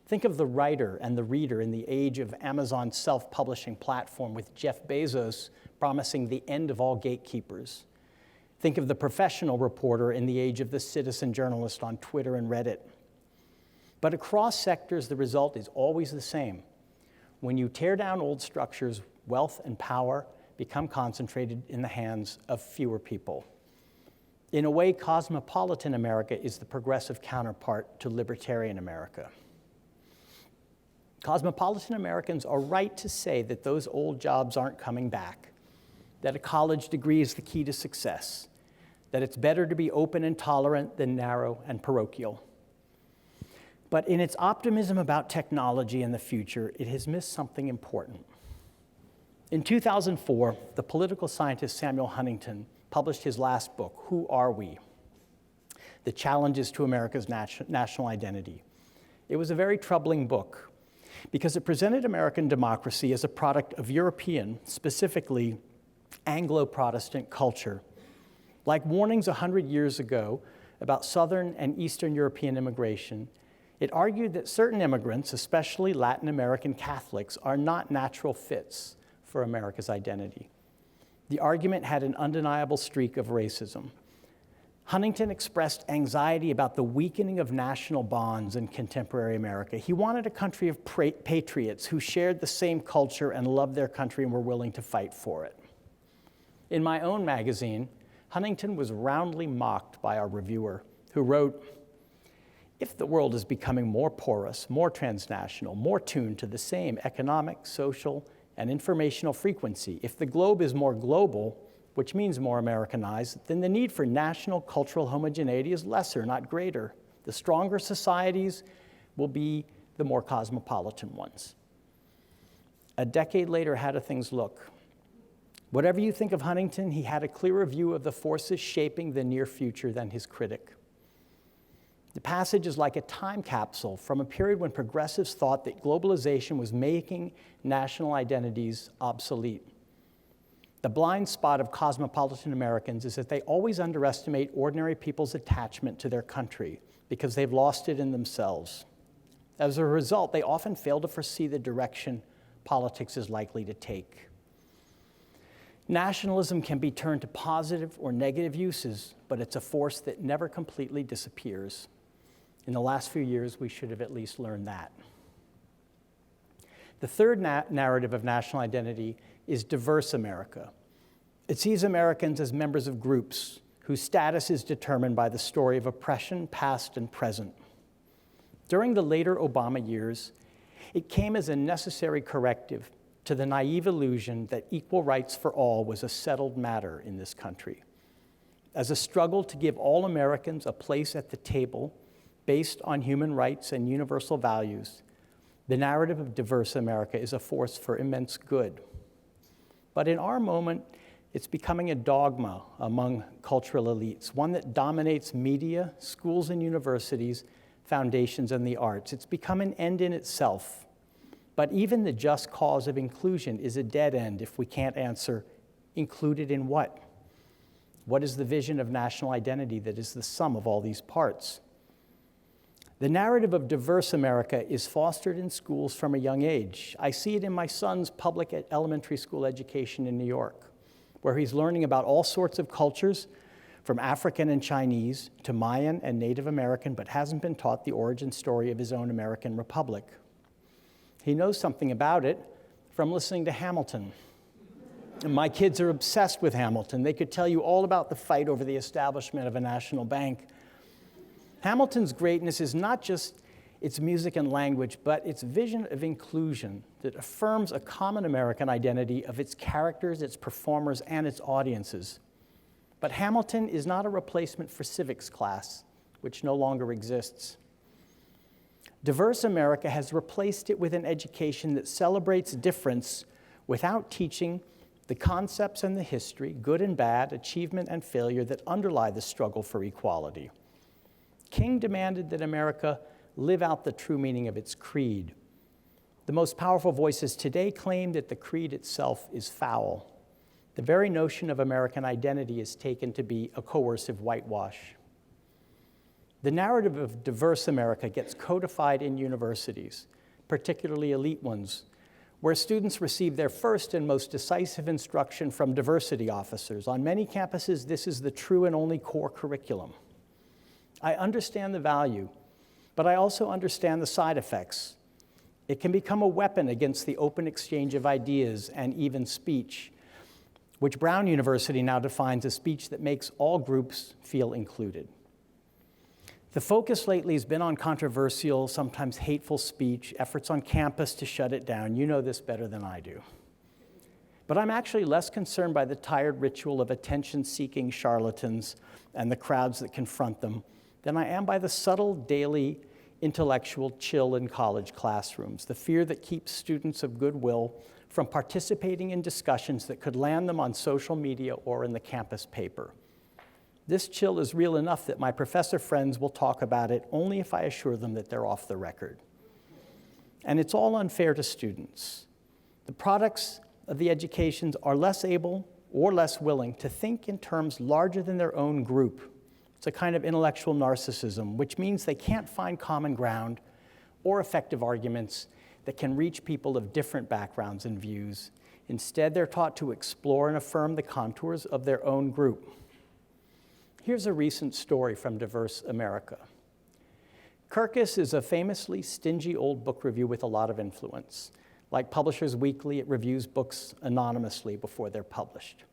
Think of the writer and the reader in the age of Amazon's self-publishing platform, with Jeff Bezos promising the end of all gatekeepers. Think of the professional reporter in the age of the citizen journalist on Twitter and Reddit. But across sectors, the result is always the same. When you tear down old structures, wealth and power become concentrated in the hands of fewer people. In a way, cosmopolitan America is the progressive counterpart to libertarian America. Cosmopolitan Americans are right to say that those old jobs aren't coming back, that a college degree is the key to success, that it's better to be open and tolerant than narrow and parochial. But in its optimism about technology and the future, it has missed something important. In 2004, the political scientist Samuel Huntington published his last book, Who Are We? The Challenges to America's National Identity. It was a very troubling book because it presented American democracy as a product of European, specifically Anglo-Protestant culture. Like warnings 100 years ago about Southern and Eastern European immigration, it argued that certain immigrants, especially Latin American Catholics, are not natural fits for America's identity. The argument had an undeniable streak of racism. Huntington expressed anxiety about the weakening of national bonds in contemporary America. He wanted a country of patriots who shared the same culture and loved their country and were willing to fight for it. In my own magazine, Huntington was roundly mocked by our reviewer, who wrote, "If the world is becoming more porous, more transnational, more tuned to the same economic, social, and informational frequency, if the globe is more global, which means more Americanized, then the need for national cultural homogeneity is lesser, not greater. The stronger societies will be the more cosmopolitan ones." A decade later, how do things look? Whatever you think of Huntington, he had a clearer view of the forces shaping the near future than his critic. The passage is like a time capsule from a period when progressives thought that globalization was making national identities obsolete. The blind spot of cosmopolitan Americans is that they always underestimate ordinary people's attachment to their country because they've lost it in themselves. As a result, they often fail to foresee the direction politics is likely to take. Nationalism can be turned to positive or negative uses, but it's a force that never completely disappears. In the last few years, we should have at least learned that. The third narrative of national identity is diverse America. It sees Americans as members of groups whose status is determined by the story of oppression, past and present. During the later Obama years, it came as a necessary corrective to the naive illusion that equal rights for all was a settled matter in this country. As a struggle to give all Americans a place at the table based on human rights and universal values, the narrative of diverse America is a force for immense good. But in our moment, it's becoming a dogma among cultural elites, one that dominates media, schools and universities, foundations, and the arts. It's become an end in itself. But even the just cause of inclusion is a dead end if we can't answer, included in what? What is the vision of national identity that is the sum of all these parts? The narrative of diverse America is fostered in schools from a young age. I see it in my son's public elementary school education in New York, where he's learning about all sorts of cultures, from African and Chinese to Mayan and Native American, but hasn't been taught the origin story of his own American republic. He knows something about it from listening to Hamilton. And my kids are obsessed with Hamilton. They could tell you all about the fight over the establishment of a national bank. Hamilton's greatness is not just its music and language, but its vision of inclusion that affirms a common American identity of its characters, its performers, and its audiences. But Hamilton is not a replacement for civics class, which no longer exists. Diverse America has replaced it with an education that celebrates difference without teaching the concepts and the history, good and bad, achievement and failure that underlie the struggle for equality. King demanded that America live out the true meaning of its creed. The most powerful voices today claim that the creed itself is foul. The very notion of American identity is taken to be a coercive whitewash. The narrative of diverse America gets codified in universities, particularly elite ones, where students receive their first and most decisive instruction from diversity officers. On many campuses, this is the true and only core curriculum. I understand the value, but I also understand the side effects. It can become a weapon against the open exchange of ideas and even speech. which Brown University now defines as speech that makes all groups feel included. The focus lately has been on controversial, sometimes hateful speech, efforts on campus to shut it down. You know this better than I do. But I'm actually less concerned by the tired ritual of attention-seeking charlatans and the crowds that confront them than I am by the subtle daily intellectual chill in college classrooms, the fear that keeps students of goodwill from participating in discussions that could land them on social media or in the campus paper. This chill is real enough that my professor friends will talk about it only if I assure them that they're off the record. And it's all unfair to students. The products of the educations are less able or less willing to think in terms larger than their own group. It's a kind of intellectual narcissism, which means they can't find common ground or effective arguments that can reach people of different backgrounds and views. Instead, they're taught to explore and affirm the contours of their own group. Here's a recent story from Diverse America. Kirkus is a famously stingy old book review with a lot of influence. Like Publishers Weekly, it reviews books anonymously before they're published.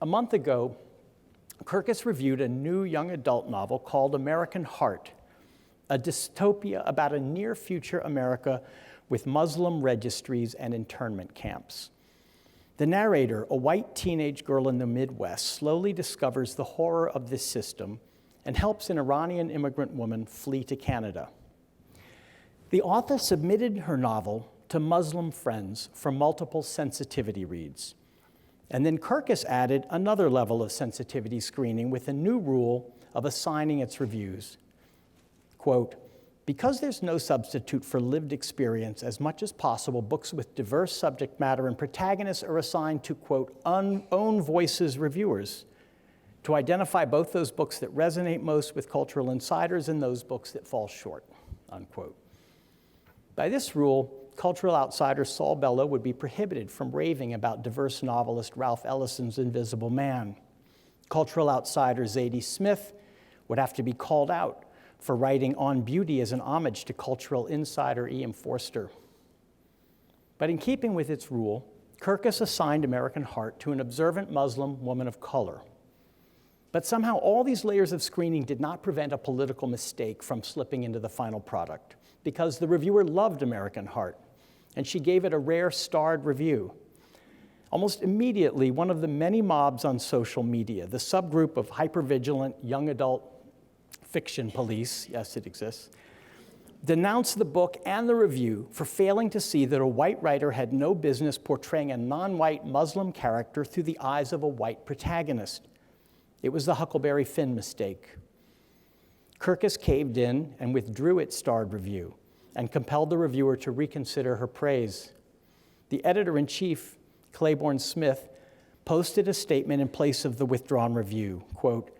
A month ago, Kirkus reviewed a new young adult novel called American Heart, a dystopia about a near-future America with Muslim registries and internment camps. The narrator, a white teenage girl in the Midwest, slowly discovers the horror of this system and helps an Iranian immigrant woman flee to Canada. The author submitted her novel to Muslim friends for multiple sensitivity reads. And then Kirkus added another level of sensitivity screening with a new rule of assigning its reviews. Quote, because there's no substitute for lived experience, as much as possible, books with diverse subject matter and protagonists are assigned to, quote, own voices reviewers to identify both those books that resonate most with cultural insiders and those books that fall short, unquote. By this rule, cultural outsider Saul Bellow would be prohibited from raving about diverse novelist Ralph Ellison's Invisible Man. Cultural outsider Zadie Smith would have to be called out for writing On Beauty as an homage to cultural insider E.M. Forster. But in keeping with its rule, Kirkus assigned American Heart to an observant Muslim woman of color. But somehow all these layers of screening did not prevent a political mistake from slipping into the final product, because the reviewer loved American Heart, and she gave it a rare starred review. Almost immediately, one of the many mobs on social media, the subgroup of hypervigilant young adult fiction police, yes, it exists, denounced the book and the review for failing to see that a white writer had no business portraying a non-white Muslim character through the eyes of a white protagonist. It was the Huckleberry Finn mistake. Kirkus caved in and withdrew its starred review and compelled the reviewer to reconsider her praise. The editor-in-chief, Claiborne Smith, posted a statement in place of the withdrawn review, quote,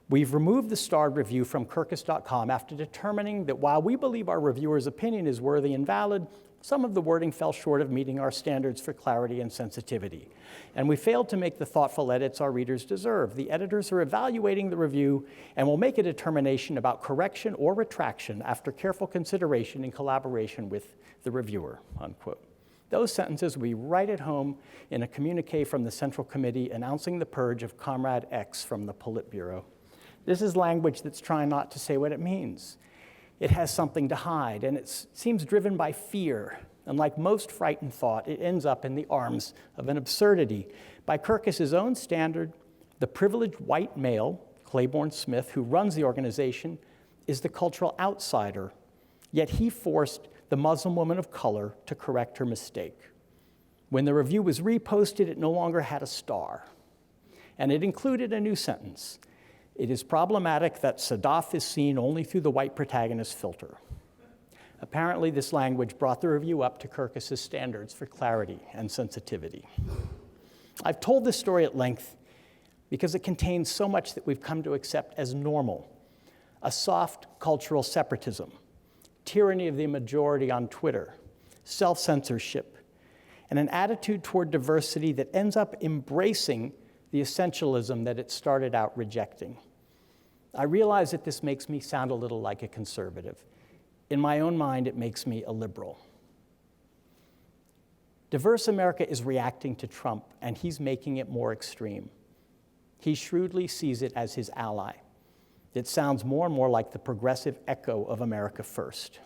we've removed the starred review from Kirkus.com after determining that while we believe our reviewer's opinion is worthy and valid, some of the wording fell short of meeting our standards for clarity and sensitivity. And we failed to make the thoughtful edits our readers deserve. The editors are evaluating the review and will make a determination about correction or retraction after careful consideration in collaboration with the reviewer, unquote. Those sentences we write at home in a communique from the Central Committee announcing the purge of Comrade X from the Politburo. This is language that's trying not to say what it means. It has something to hide, and it seems driven by fear. And like most frightened thought, it ends up in the arms of an absurdity. By Kirkus's own standard, the privileged white male, Claiborne Smith, who runs the organization, is the cultural outsider, yet he forced the Muslim woman of color to correct her mistake. When the review was reposted, it no longer had a star, and it included a new sentence. It is problematic that Sadaf is seen only through the white protagonist filter. Apparently, this language brought the review up to Kirkus's standards for clarity and sensitivity. I've told this story at length because it contains so much that we've come to accept as normal. A soft cultural separatism, tyranny of the majority on Twitter, self-censorship, and an attitude toward diversity that ends up embracing the essentialism that it started out rejecting. I realize that this makes me sound a little like a conservative. In my own mind, it makes me a liberal. Diverse America is reacting to Trump, and he's making it more extreme. He shrewdly sees it as his ally. It sounds more and more like the progressive echo of America First.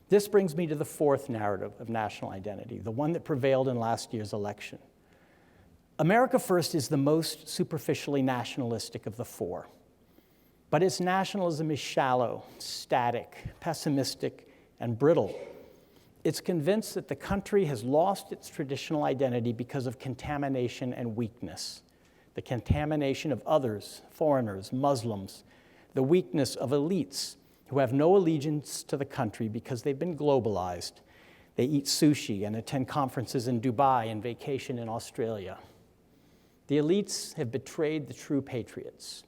This brings me to the fourth narrative of national identity, the one that prevailed in last year's election. America First is the most superficially nationalistic of the four, but its nationalism is shallow, static, pessimistic, and brittle. It's convinced that the country has lost its traditional identity because of contamination and weakness, the contamination of others, foreigners, Muslims, the weakness of elites who have no allegiance to the country because they've been globalized. They eat sushi and attend conferences in Dubai and vacation in Australia. The elites have betrayed the true patriots.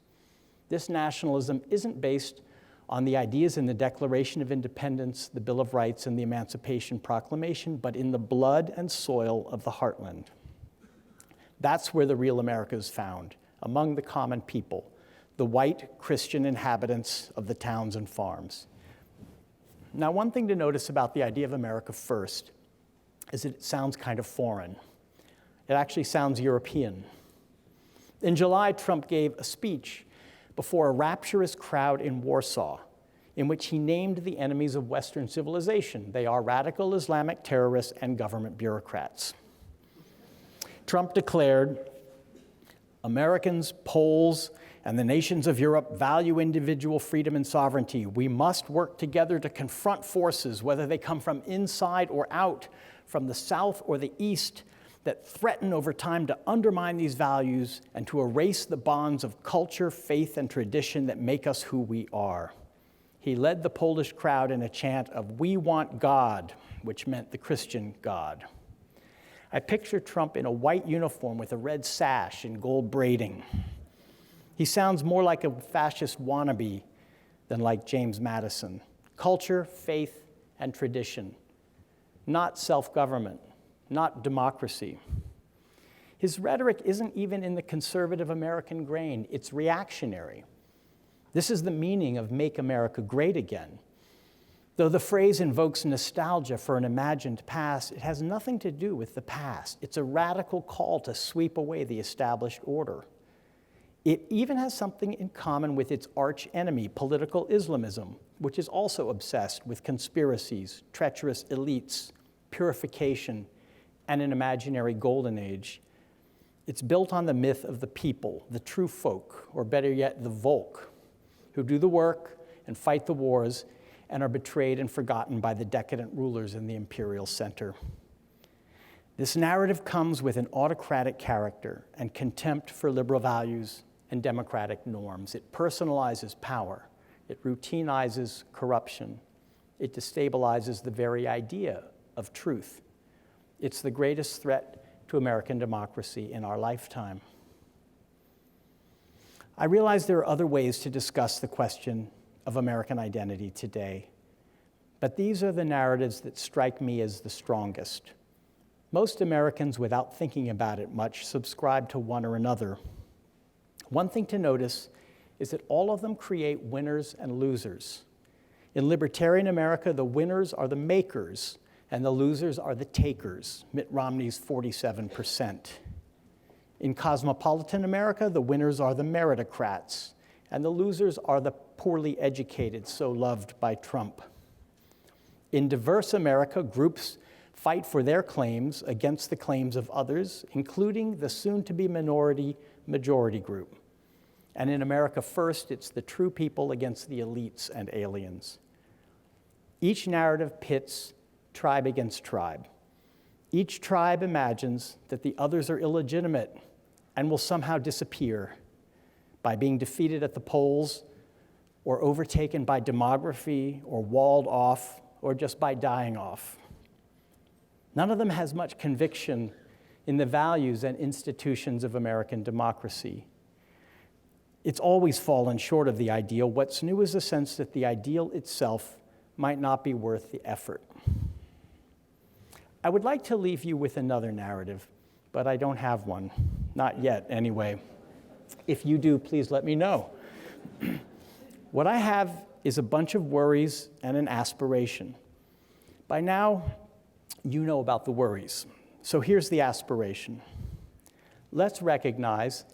This nationalism isn't based on the ideas in the Declaration of Independence, the Bill of Rights, and the Emancipation Proclamation, but in the blood and soil of the heartland. That's where the real America is found, among the common people, the white Christian inhabitants of the towns and farms. Now, one thing to notice about the idea of America First is that it sounds kind of foreign. It actually sounds European. In July, Trump gave a speech before a rapturous crowd in Warsaw, in which he named the enemies of Western civilization. They are radical Islamic terrorists and government bureaucrats. Trump declared, Americans, Poles, and the nations of Europe value individual freedom and sovereignty. We must work together to confront forces, whether they come from inside or out, from the South or the East, that threaten over time to undermine these values and to erase the bonds of culture, faith, and tradition that make us who we are. He led the Polish crowd in a chant of, "We want God," which meant the Christian God. I picture Trump in a white uniform with a red sash and gold braiding. He sounds more like a fascist wannabe than like James Madison. Culture, faith, and tradition, not self-government, not democracy. His rhetoric isn't even in the conservative American grain, it's reactionary. This is the meaning of "Make America Great Again." Though the phrase invokes nostalgia for an imagined past, it has nothing to do with the past. It's a radical call to sweep away the established order. It even has something in common with its arch enemy, political Islamism, which is also obsessed with conspiracies, treacherous elites, purification, and an imaginary golden age. It's built on the myth of the people, the true folk, or better yet, the Volk, who do the work and fight the wars and are betrayed and forgotten by the decadent rulers in the imperial center. This narrative comes with an autocratic character and contempt for liberal values and democratic norms. It personalizes power. It routinizes corruption. It destabilizes the very idea of truth. It's the greatest threat to American democracy in our lifetime. I realize there are other ways to discuss the question of American identity today, but these are the narratives that strike me as the strongest. Most Americans, without thinking about it much, subscribe to one or another. One thing to notice is that all of them create winners and losers. In libertarian America, the winners are the makers, and the losers are the takers, Mitt Romney's 47%. In cosmopolitan America, the winners are the meritocrats, and the losers are the poorly educated, so loved by Trump. In diverse America, groups fight for their claims against the claims of others, including the soon-to-be minority majority group. And in America First, it's the true people against the elites and aliens. Each narrative pits tribe against tribe. Each tribe imagines that the others are illegitimate and will somehow disappear by being defeated at the polls or overtaken by demography or walled off or just by dying off. None of them has much conviction in the values and institutions of American democracy. It's always fallen short of the ideal. What's new is the sense that the ideal itself might not be worth the effort. I would like to leave you with another narrative, but I don't have one. Not yet, anyway. If you do, please let me know. What I have is a bunch of worries and an aspiration. By now, you know about the worries. So here's the aspiration. Let's recognize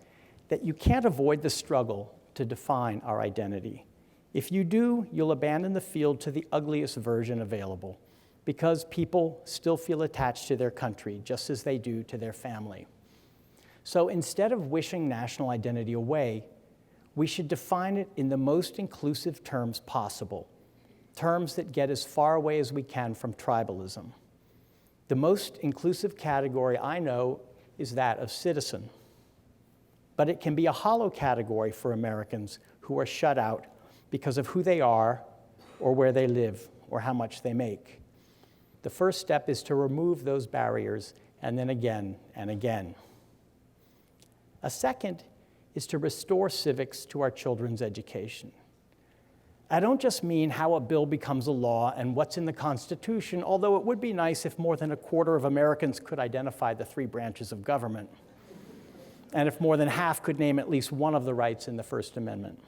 that you can't avoid the struggle to define our identity. If you do, you'll abandon the field to the ugliest version available, because people still feel attached to their country just as they do to their family. So instead of wishing national identity away, we should define it in the most inclusive terms possible, terms that get as far away as we can from tribalism. The most inclusive category I know is that of citizen, but it can be a hollow category for Americans who are shut out because of who they are or where they live or how much they make. The first step is to remove those barriers, and then again and again. A second is to restore civics to our children's education. I don't just mean how a bill becomes a law and what's in the Constitution, although it would be nice if more than a quarter of Americans could identify the 3 branches of government, and if more than half could name at least one of the rights in the First Amendment.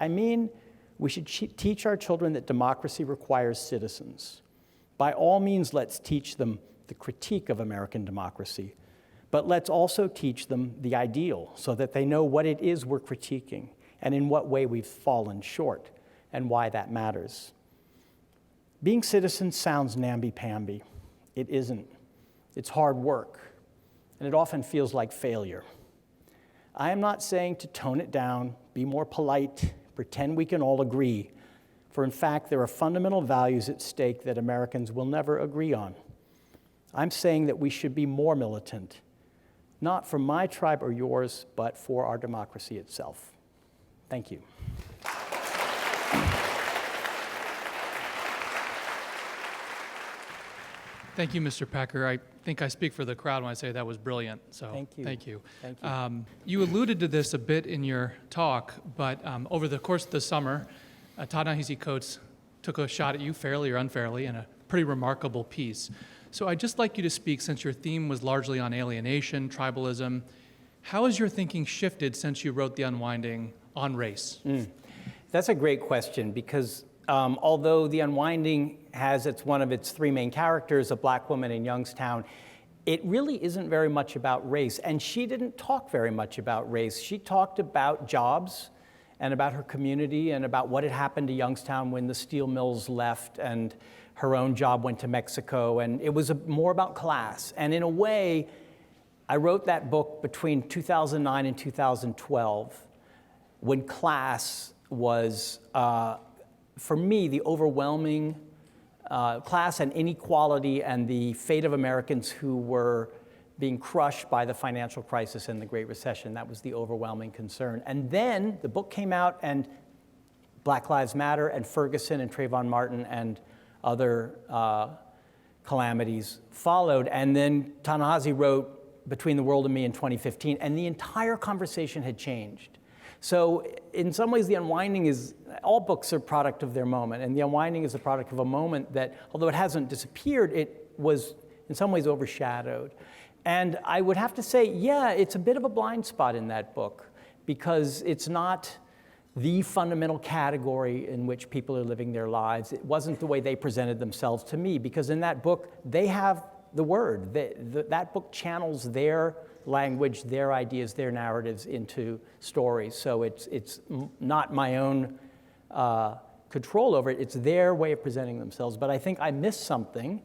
I mean, we should teach our children that democracy requires citizens. By all means, let's teach them the critique of American democracy, but let's also teach them the ideal so that they know what it is we're critiquing and in what way we've fallen short and why that matters. Being citizens sounds namby-pamby. It isn't. It's hard work, and it often feels like failure. I am not saying to tone it down, be more polite, pretend we can all agree, for in fact, there are fundamental values at stake that Americans will never agree on. I'm saying that we should be more militant, not for my tribe or yours, but for our democracy itself. Thank you. Thank you, Mr. Packer. I think I speak for the crowd when I say that was brilliant. So Thank you. Thank you. Thank you. You alluded to this a bit in your talk, but over the course of the summer, Ta-Nehisi Coates took a shot at you, fairly or unfairly, in a pretty remarkable piece. So I'd just like you to speak, since your theme was largely on alienation, tribalism. How has your thinking shifted since you wrote The Unwinding on race? That's a great question, because although The Unwinding has one of its 3 main characters, a black woman in Youngstown, it really isn't very much about race. And she didn't talk very much about race. She talked about jobs and about her community and about what had happened to Youngstown when the steel mills left and her own job went to Mexico. And it was more about class. And in a way, I wrote that book between 2009 and 2012, when class was, for me, the overwhelming class and inequality and the fate of Americans who were being crushed by the financial crisis and the Great Recession. That was the overwhelming concern. And then the book came out, and Black Lives Matter and Ferguson and Trayvon Martin and other calamities followed. And then Ta-Nehisi wrote Between the World and Me in 2015, and the entire conversation had changed. So in some ways, The Unwinding is, all books are a product of their moment, and The Unwinding is a product of a moment that, although it hasn't disappeared, it was in some ways overshadowed. And I would have to say, yeah, it's a bit of a blind spot in that book, because it's not the fundamental category in which people are living their lives. It wasn't the way they presented themselves to me, because in that book, they have the word. That book channels their language, their ideas, their narratives into stories. So it's not my own control over it. It's their way of presenting themselves. But I think I missed something,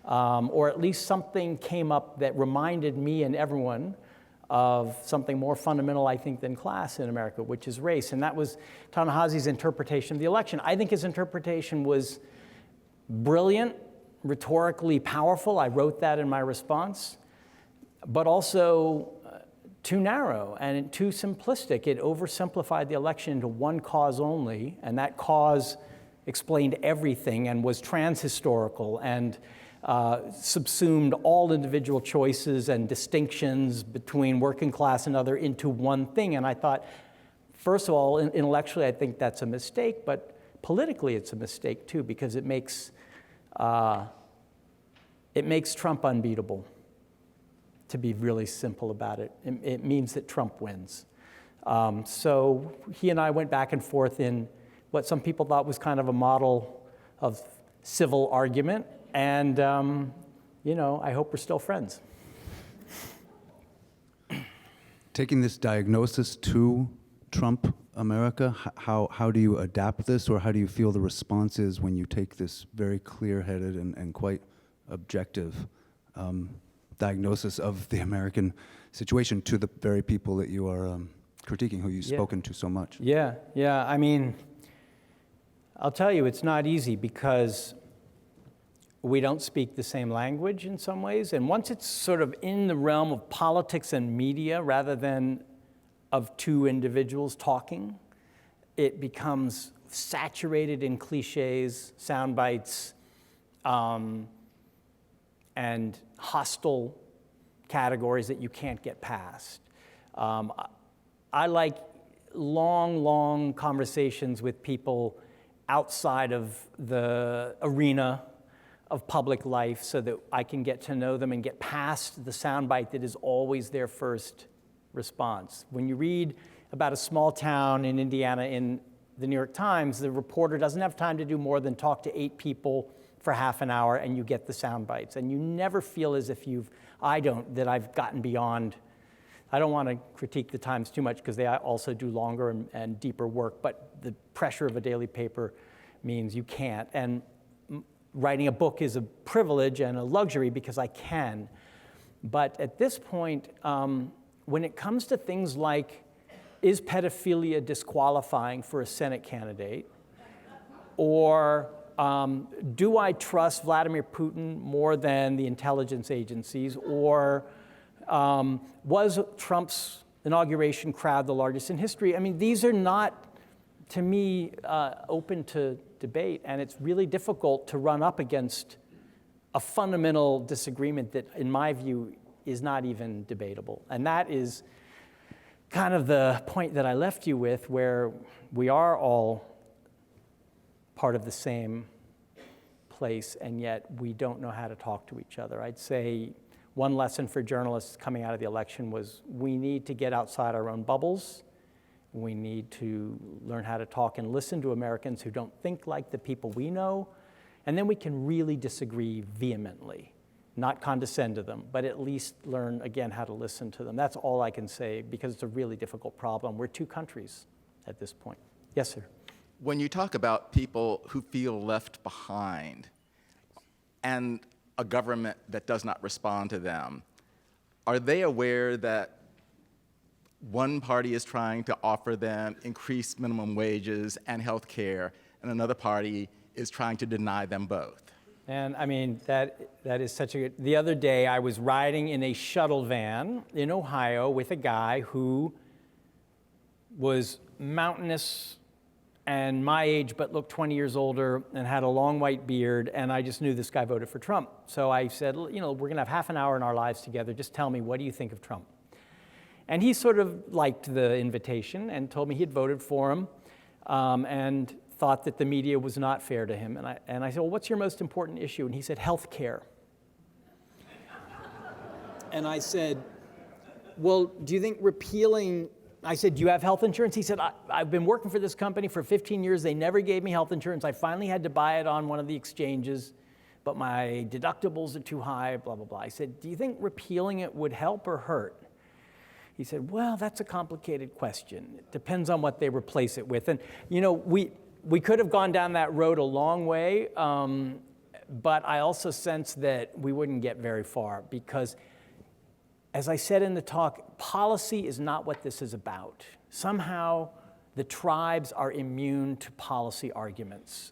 or at least something came up that reminded me and everyone of something more fundamental, I think, than class in America, which is race. And that was Ta-Nehisi's interpretation of the election. I think his interpretation was brilliant, rhetorically powerful. I wrote that in my response, but also too narrow and too simplistic. It oversimplified the election into one cause only, and that cause explained everything and was transhistorical and subsumed all individual choices and distinctions between working class and other into one thing. And I thought, first of all, intellectually, I think that's a mistake, but politically it's a mistake too, because it makes Trump unbeatable, to be really simple about it. It means that Trump wins. So he and I went back and forth in what some people thought was kind of a model of civil argument. And I hope we're still friends. Taking this diagnosis to Trump America, how do you adapt this, or how do you feel the response is when you take this very clear-headed and quite objective diagnosis of the American situation to the very people that you are critiquing, who you've spoken to so much? Yeah. I mean, I'll tell you, it's not easy because we don't speak the same language in some ways. And once it's sort of in the realm of politics and media rather than of two individuals talking, it becomes saturated in cliches, sound bites, and hostile categories that you can't get past. I like long conversations with people outside of the arena of public life so that I can get to know them and get past the soundbite that is always their first response. When you read about a small town in Indiana in the New York Times, the reporter doesn't have time to do more than talk to 8 people for half an hour, and you get the sound bites. And you never feel as if that I've gotten beyond. I don't want to critique the Times too much because they also do longer and deeper work, but the pressure of a daily paper means you can't. And writing a book is a privilege and a luxury because I can. But at this point, when it comes to things like, is pedophilia disqualifying for a Senate candidate? Or do I trust Vladimir Putin more than the intelligence agencies? Or was Trump's inauguration crowd the largest in history? I mean, these are not, to me, open to debate, and it's really difficult to run up against a fundamental disagreement that, in my view, is not even debatable. And that is kind of the point that I left you with, where we are all part of the same place, and yet we don't know how to talk to each other. I'd say one lesson for journalists coming out of the election was we need to get outside our own bubbles. We need to learn how to talk and listen to Americans who don't think like the people we know, and then we can really disagree vehemently, not condescend to them, but at least learn, again, how to listen to them. That's all I can say, because it's a really difficult problem. We're two countries at this point. Yes, sir. When you talk about people who feel left behind and a government that does not respond to them, are they aware that one party is trying to offer them increased minimum wages and health care, and another party is trying to deny them both? And I mean, that is such a good. The other day, I was riding in a shuttle van in Ohio with a guy who was mountainous and my age, but looked 20 years older and had a long white beard, and I just knew this guy voted for Trump. So I said, we're gonna have half an hour in our lives together. Just tell me, what do you think of Trump? And he sort of liked the invitation and told me he had voted for him, and thought that the media was not fair to him. And I said, well, what's your most important issue? And he said, health care. And I said, well, do you think repealing, I said, do you have health insurance? He said, I've been working for this company for 15 years. They never gave me health insurance. I finally had to buy it on one of the exchanges, but my deductibles are too high, blah, blah, blah. I said, do you think repealing it would help or hurt? He said, well, that's a complicated question. It depends on what they replace it with. And, we could have gone down that road a long way, but I also sense that we wouldn't get very far because, as I said in the talk, policy is not what this is about. Somehow, the tribes are immune to policy arguments.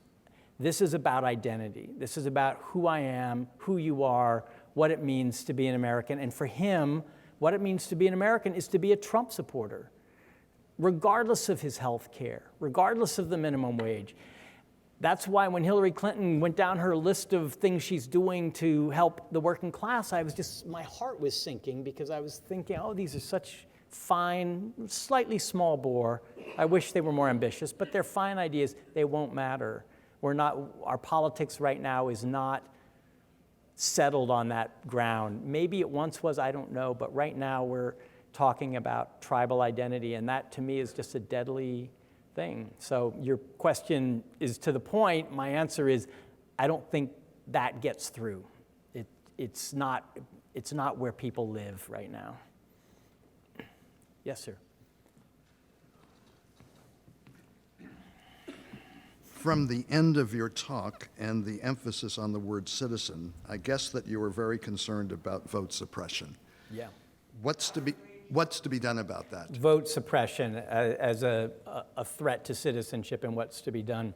This is about identity. This is about who I am, who you are, what it means to be an American. And for him, what it means to be an American is to be a Trump supporter, regardless of his health care, regardless of the minimum wage. That's why when Hillary Clinton went down her list of things she's doing to help the working class, my heart was sinking because I was thinking, these are such fine, slightly small bore. I wish they were more ambitious, but they're fine ideas. They won't matter. Our politics right now is not settled on that ground. Maybe it once was, I don't know, but right now we're talking about tribal identity, and that to me is just a deadly thing. So your question is to the point. My answer is, I don't think that gets through. it's not where people live right now. Yes, sir. From the end of your talk and the emphasis on the word citizen, I guess that you were very concerned about vote suppression. Yeah. What's to be done about that? Vote suppression as a threat to citizenship and what's to be done.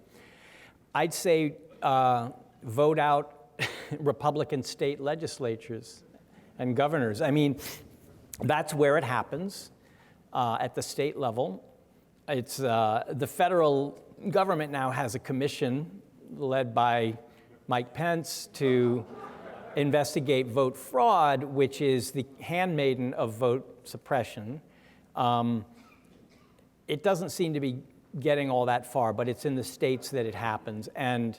I'd say vote out Republican state legislatures and governors. I mean, that's where it happens at the state level. It's the federal government now has a commission led by Mike Pence to investigate vote fraud, which is the handmaiden of vote suppression. It doesn't seem to be getting all that far, but it's in the states that it happens. And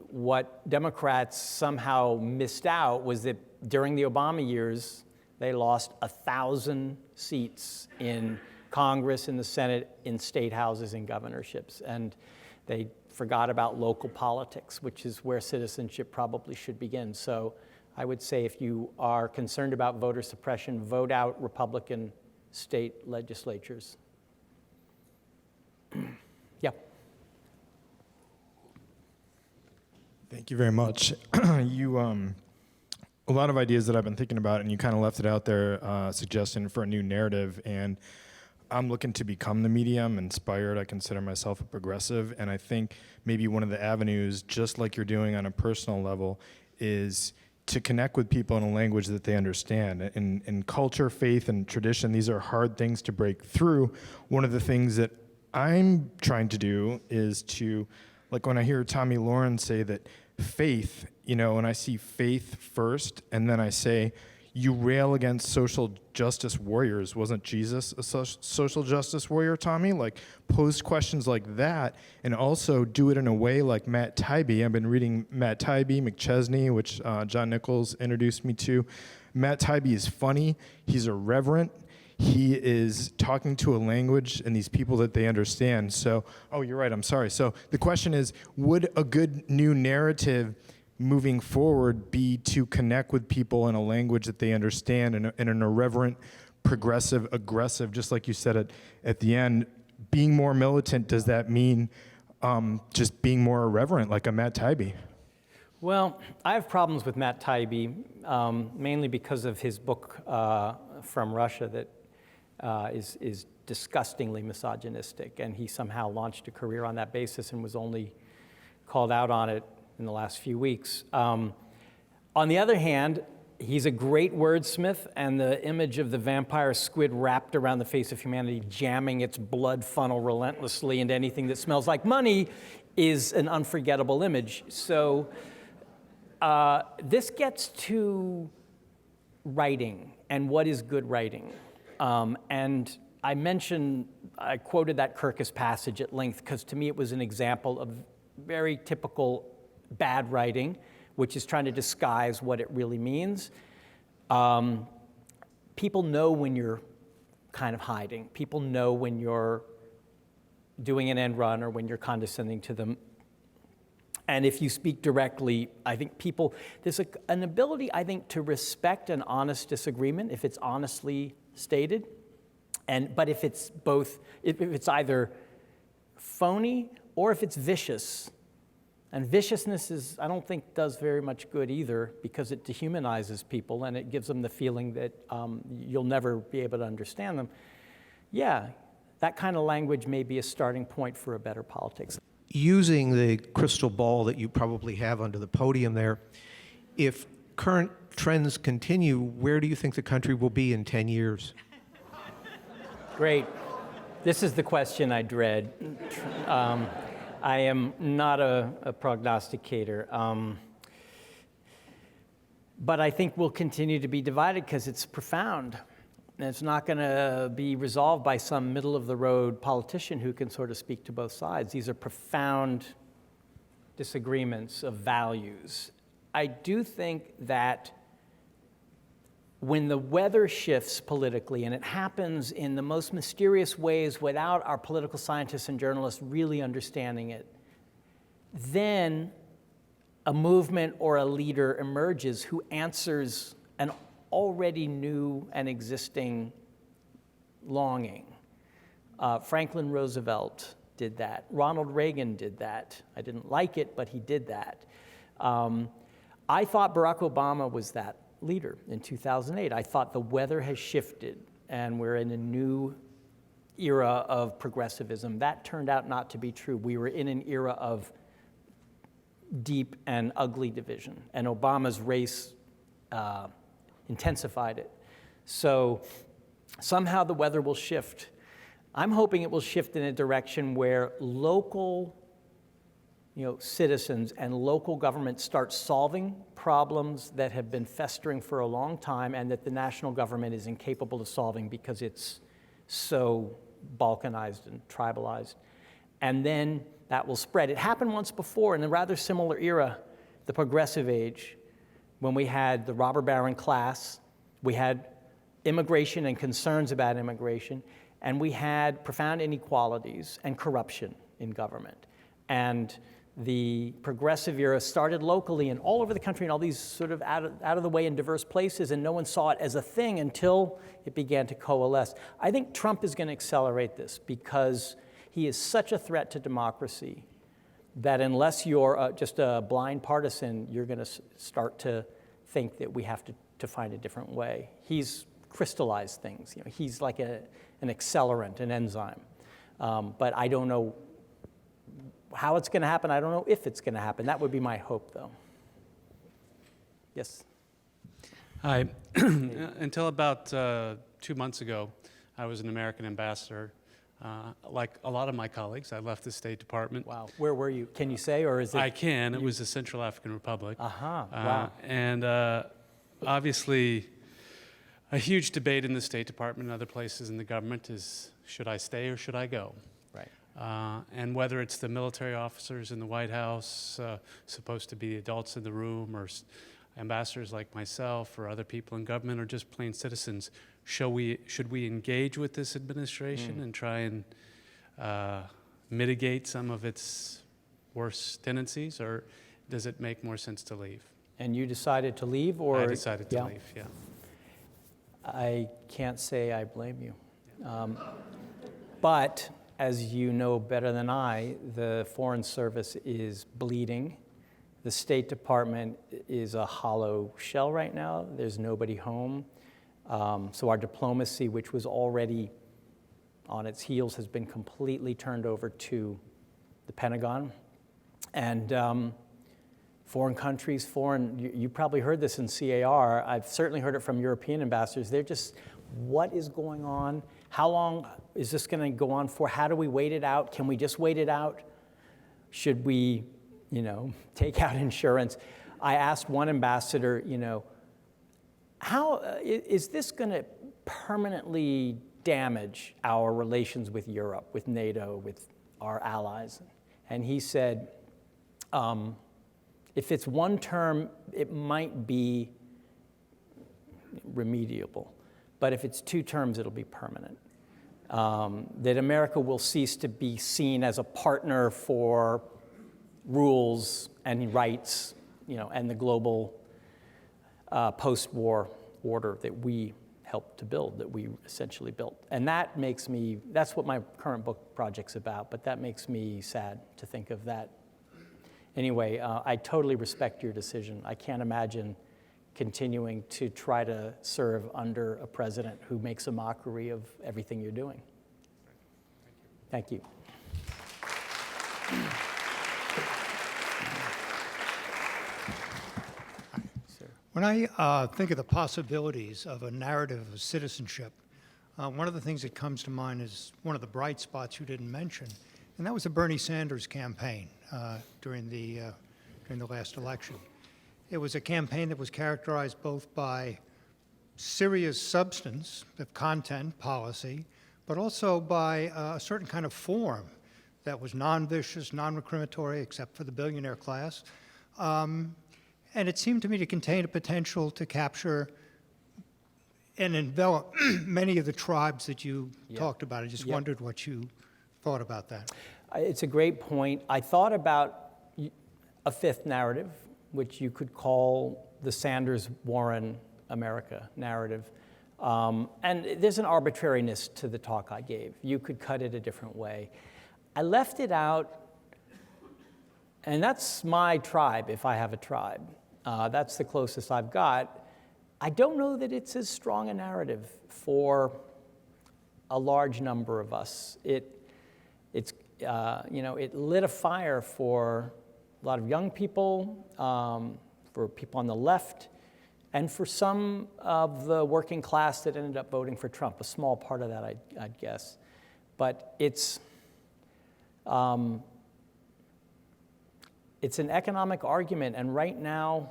what Democrats somehow missed out was that during the Obama years, they lost 1,000 seats in Congress, in the Senate, in state houses, and governorships. And they forgot about local politics, which is where citizenship probably should begin. So I would say if you are concerned about voter suppression, vote out Republican state legislatures. Yeah. Thank you very much. A lot of ideas that I've been thinking about, and you kind of left it out there, suggesting for a new narrative. And I'm looking to become the media. I'm inspired. I consider myself a progressive. And I think maybe one of the avenues, just like you're doing on a personal level, is to connect with people in a language that they understand. In culture, faith, and tradition, these are hard things to break through. One of the things that I'm trying to do is to, like when I hear Tommy Lauren say that faith, when I see faith first, and then I say, you rail against social justice warriors. Wasn't Jesus a social justice warrior, Tommy? Like, pose questions like that, and also do it in a way like Matt Taibbi. I've been reading Matt Taibbi, McChesney, which John Nichols introduced me to. Matt Taibbi is funny. He's irreverent. He is talking to a language and these people that they understand. So, oh, you're right, I'm sorry. So the question is, would a good new narrative moving forward be to connect with people in a language that they understand, in an irreverent, progressive, aggressive, just like you said at the end, being more militant? Does that mean just being more irreverent, like a Matt Taibbi? Well, I have problems with Matt Taibbi, mainly because of his book from Russia that is disgustingly misogynistic, and he somehow launched a career on that basis and was only called out on it in the last few weeks. On the other hand, he's a great wordsmith, and the image of the vampire squid wrapped around the face of humanity, jamming its blood funnel relentlessly into anything that smells like money, is an unforgettable image. So this gets to writing and what is good writing. And I quoted that Kirkus passage at length because to me it was an example of very typical bad writing, which is trying to disguise what it really means. People know when you're kind of hiding. People know when you're doing an end run or when you're condescending to them. And if you speak directly, I think there's an ability, I think, to respect an honest disagreement if it's honestly stated. But if it's if it's either phony or if it's vicious, and viciousness I don't think does very much good either, because it dehumanizes people and it gives them the feeling that you'll never be able to understand them. Yeah, that kind of language may be a starting point for a better politics. Using the crystal ball that you probably have under the podium there, if current trends continue, where do you think the country will be in 10 years? Great. This is the question I dread. I am not a prognosticator. But I think we'll continue to be divided because it's profound. And it's not going to be resolved by some middle-of-the-road politician who can sort of speak to both sides. These are profound disagreements of values. I do think that when the weather shifts politically, and it happens in the most mysterious ways without our political scientists and journalists really understanding it, then a movement or a leader emerges who answers an already new and existing longing. Franklin Roosevelt did that. Ronald Reagan did that. I didn't like it, but he did that. I thought Barack Obama was that leader in 2008. I thought the weather has shifted and we're in a new era of progressivism. That turned out not to be true. We were in an era of deep and ugly division, and Obama's race intensified it. So somehow the weather will shift. I'm hoping it will shift in a direction where local citizens and local governments start solving problems that have been festering for a long time and that the national government is incapable of solving because it's so balkanized and tribalized. And then that will spread. It happened once before in a rather similar era, the Progressive Age, when we had the robber baron class, we had immigration and concerns about immigration, and we had profound inequalities and corruption in government. And the progressive era started locally and all over the country in all these sort of out of the way in diverse places, and no one saw it as a thing until it began to coalesce. I think Trump is going to accelerate this because he is such a threat to democracy that unless you're just a blind partisan, you're going to start to think that we have to find a different way. He's crystallized things. He's like an accelerant, an enzyme. But I don't know how it's going to happen. I don't know if it's going to happen. That would be my hope, though. Yes? Hi. Until about 2 months ago, I was an American ambassador. Like a lot of my colleagues, I left the State Department. Wow. Where were you? Can you say, or is it? I can. It was the Central African Republic. Wow. And obviously, a huge debate in the State Department and other places in the government is, should I stay or should I go? Right. And whether it's the military officers in the White House, supposed to be adults in the room, or ambassadors like myself, or other people in government, or just plain citizens, should we engage with this administration and try and mitigate some of its worst tendencies, or does it make more sense to leave? And you decided to leave, or? I decided to leave, yeah. I can't say I blame you. But as you know better than I, the Foreign Service is bleeding. The State Department is a hollow shell right now. There's nobody home. So our diplomacy, which was already on its heels, has been completely turned over to the Pentagon. And foreign countries, you probably heard this in CAR. I've certainly heard it from European ambassadors. They're just, what is going on? How long is this going to go on for? How do we wait it out? Can we just wait it out? Should we, take out insurance? I asked one ambassador, how is this going to permanently damage our relations with Europe, with NATO, with our allies? And he said, if it's one term, it might be remediable. But if it's 2 terms, it'll be permanent. That America will cease to be seen as a partner for rules and rights, and the global post-war order that we helped to build, that we essentially built. And that's what my current book project's about, but that makes me sad to think of that. Anyway, I totally respect your decision. I can't imagine continuing to try to serve under a president who makes a mockery of everything you're doing. Thank you. When I think of the possibilities of a narrative of citizenship, one of the things that comes to mind is one of the bright spots you didn't mention, and that was the Bernie Sanders campaign during the last election. It was a campaign that was characterized both by serious substance of content, policy, but also by a certain kind of form that was non-vicious, non-recriminatory, except for the billionaire class. And it seemed to me to contain a potential to capture and envelop many of the tribes that you talked about. I just wondered what you thought about that. It's a great point. I thought about a 5th narrative, which you could call the Sanders-Warren America narrative. And there's an arbitrariness to the talk I gave. You could cut it a different way. I left it out, and that's my tribe, if I have a tribe. That's the closest I've got. I don't know that it's as strong a narrative for a large number of us. It lit a fire for a lot of young people, for people on the left, and for some of the working class that ended up voting for Trump, a small part of that, I'd guess. But it's an economic argument, and right now,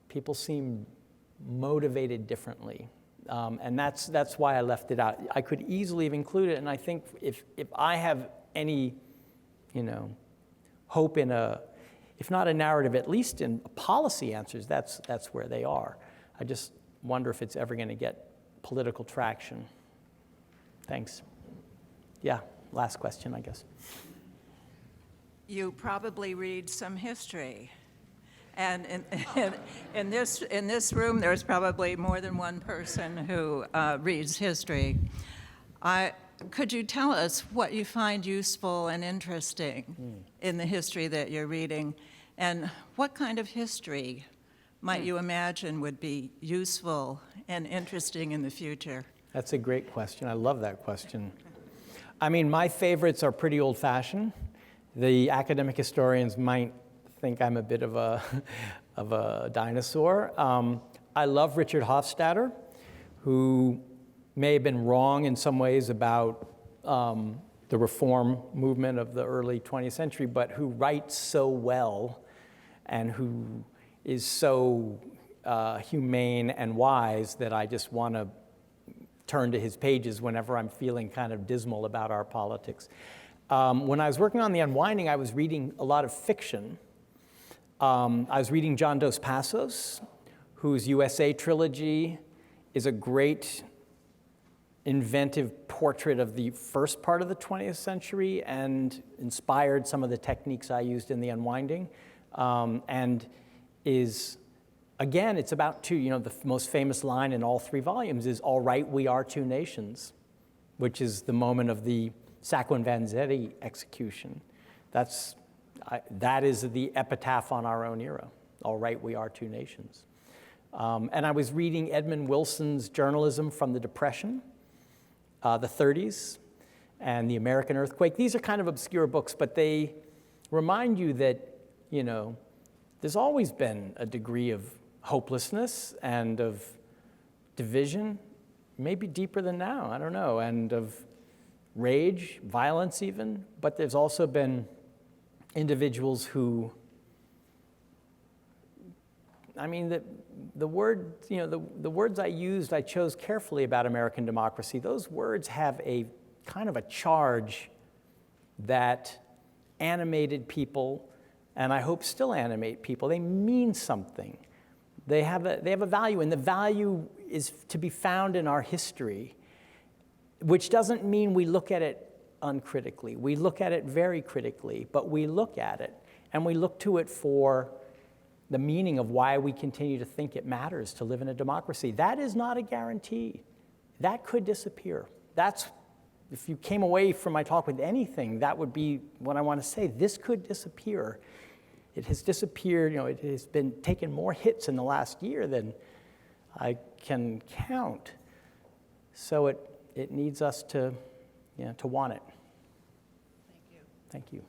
people seem motivated differently. And that's why I left it out. I could easily have included it, and I think if I have any, hope in if not a narrative, at least in policy answers, that's where they are. I just wonder if it's ever going to get political traction. Thanks. Yeah, last question, I guess. You probably read some history. And in this room, there's probably more than one person who reads history. Could you tell us what you find useful and interesting in the history that you're reading? And what kind of history might you imagine would be useful and interesting in the future? That's a great question. I love that question. I mean, my favorites are pretty old-fashioned. The academic historians might think I'm a bit of a dinosaur. I love Richard Hofstadter, who may have been wrong in some ways about the reform movement of the early 20th century, but who writes so well and who is so humane and wise that I just want to turn to his pages whenever I'm feeling kind of dismal about our politics. When I was working on The Unwinding, I was reading a lot of fiction. I was reading John Dos Passos, whose USA trilogy is a great inventive portrait of the first part of the 20th century and inspired some of the techniques I used in The Unwinding, and is, again, it's about the most famous line in all three volumes is, "All right, we are two nations," which is the moment of the Sacco and Vanzetti execution. That is the epitaph on our own era. All right, we are two nations. And I was reading Edmund Wilson's journalism from the Depression, the 30s, and the American Earthquake. These are kind of obscure books, but they remind you that, there's always been a degree of hopelessness and of division, maybe deeper than now, I don't know, and of rage, violence even, but there's also been individuals who, I mean, the words I used, I chose carefully about American democracy. Those words have a kind of a charge that animated people, and I hope still animate people. They mean something. They have a value, and the value is to be found in our history, which doesn't mean we look at it uncritically. We look at it very critically, but we look at it, and we look to it for the meaning of why we continue to think it matters to live in a democracy. That is not a guarantee. That could disappear. If you came away from my talk with anything, that would be what I want to say. This could disappear. It has disappeared, it has been taken more hits in the last year than I can count. So it needs us to want it. Thank you. Thank you.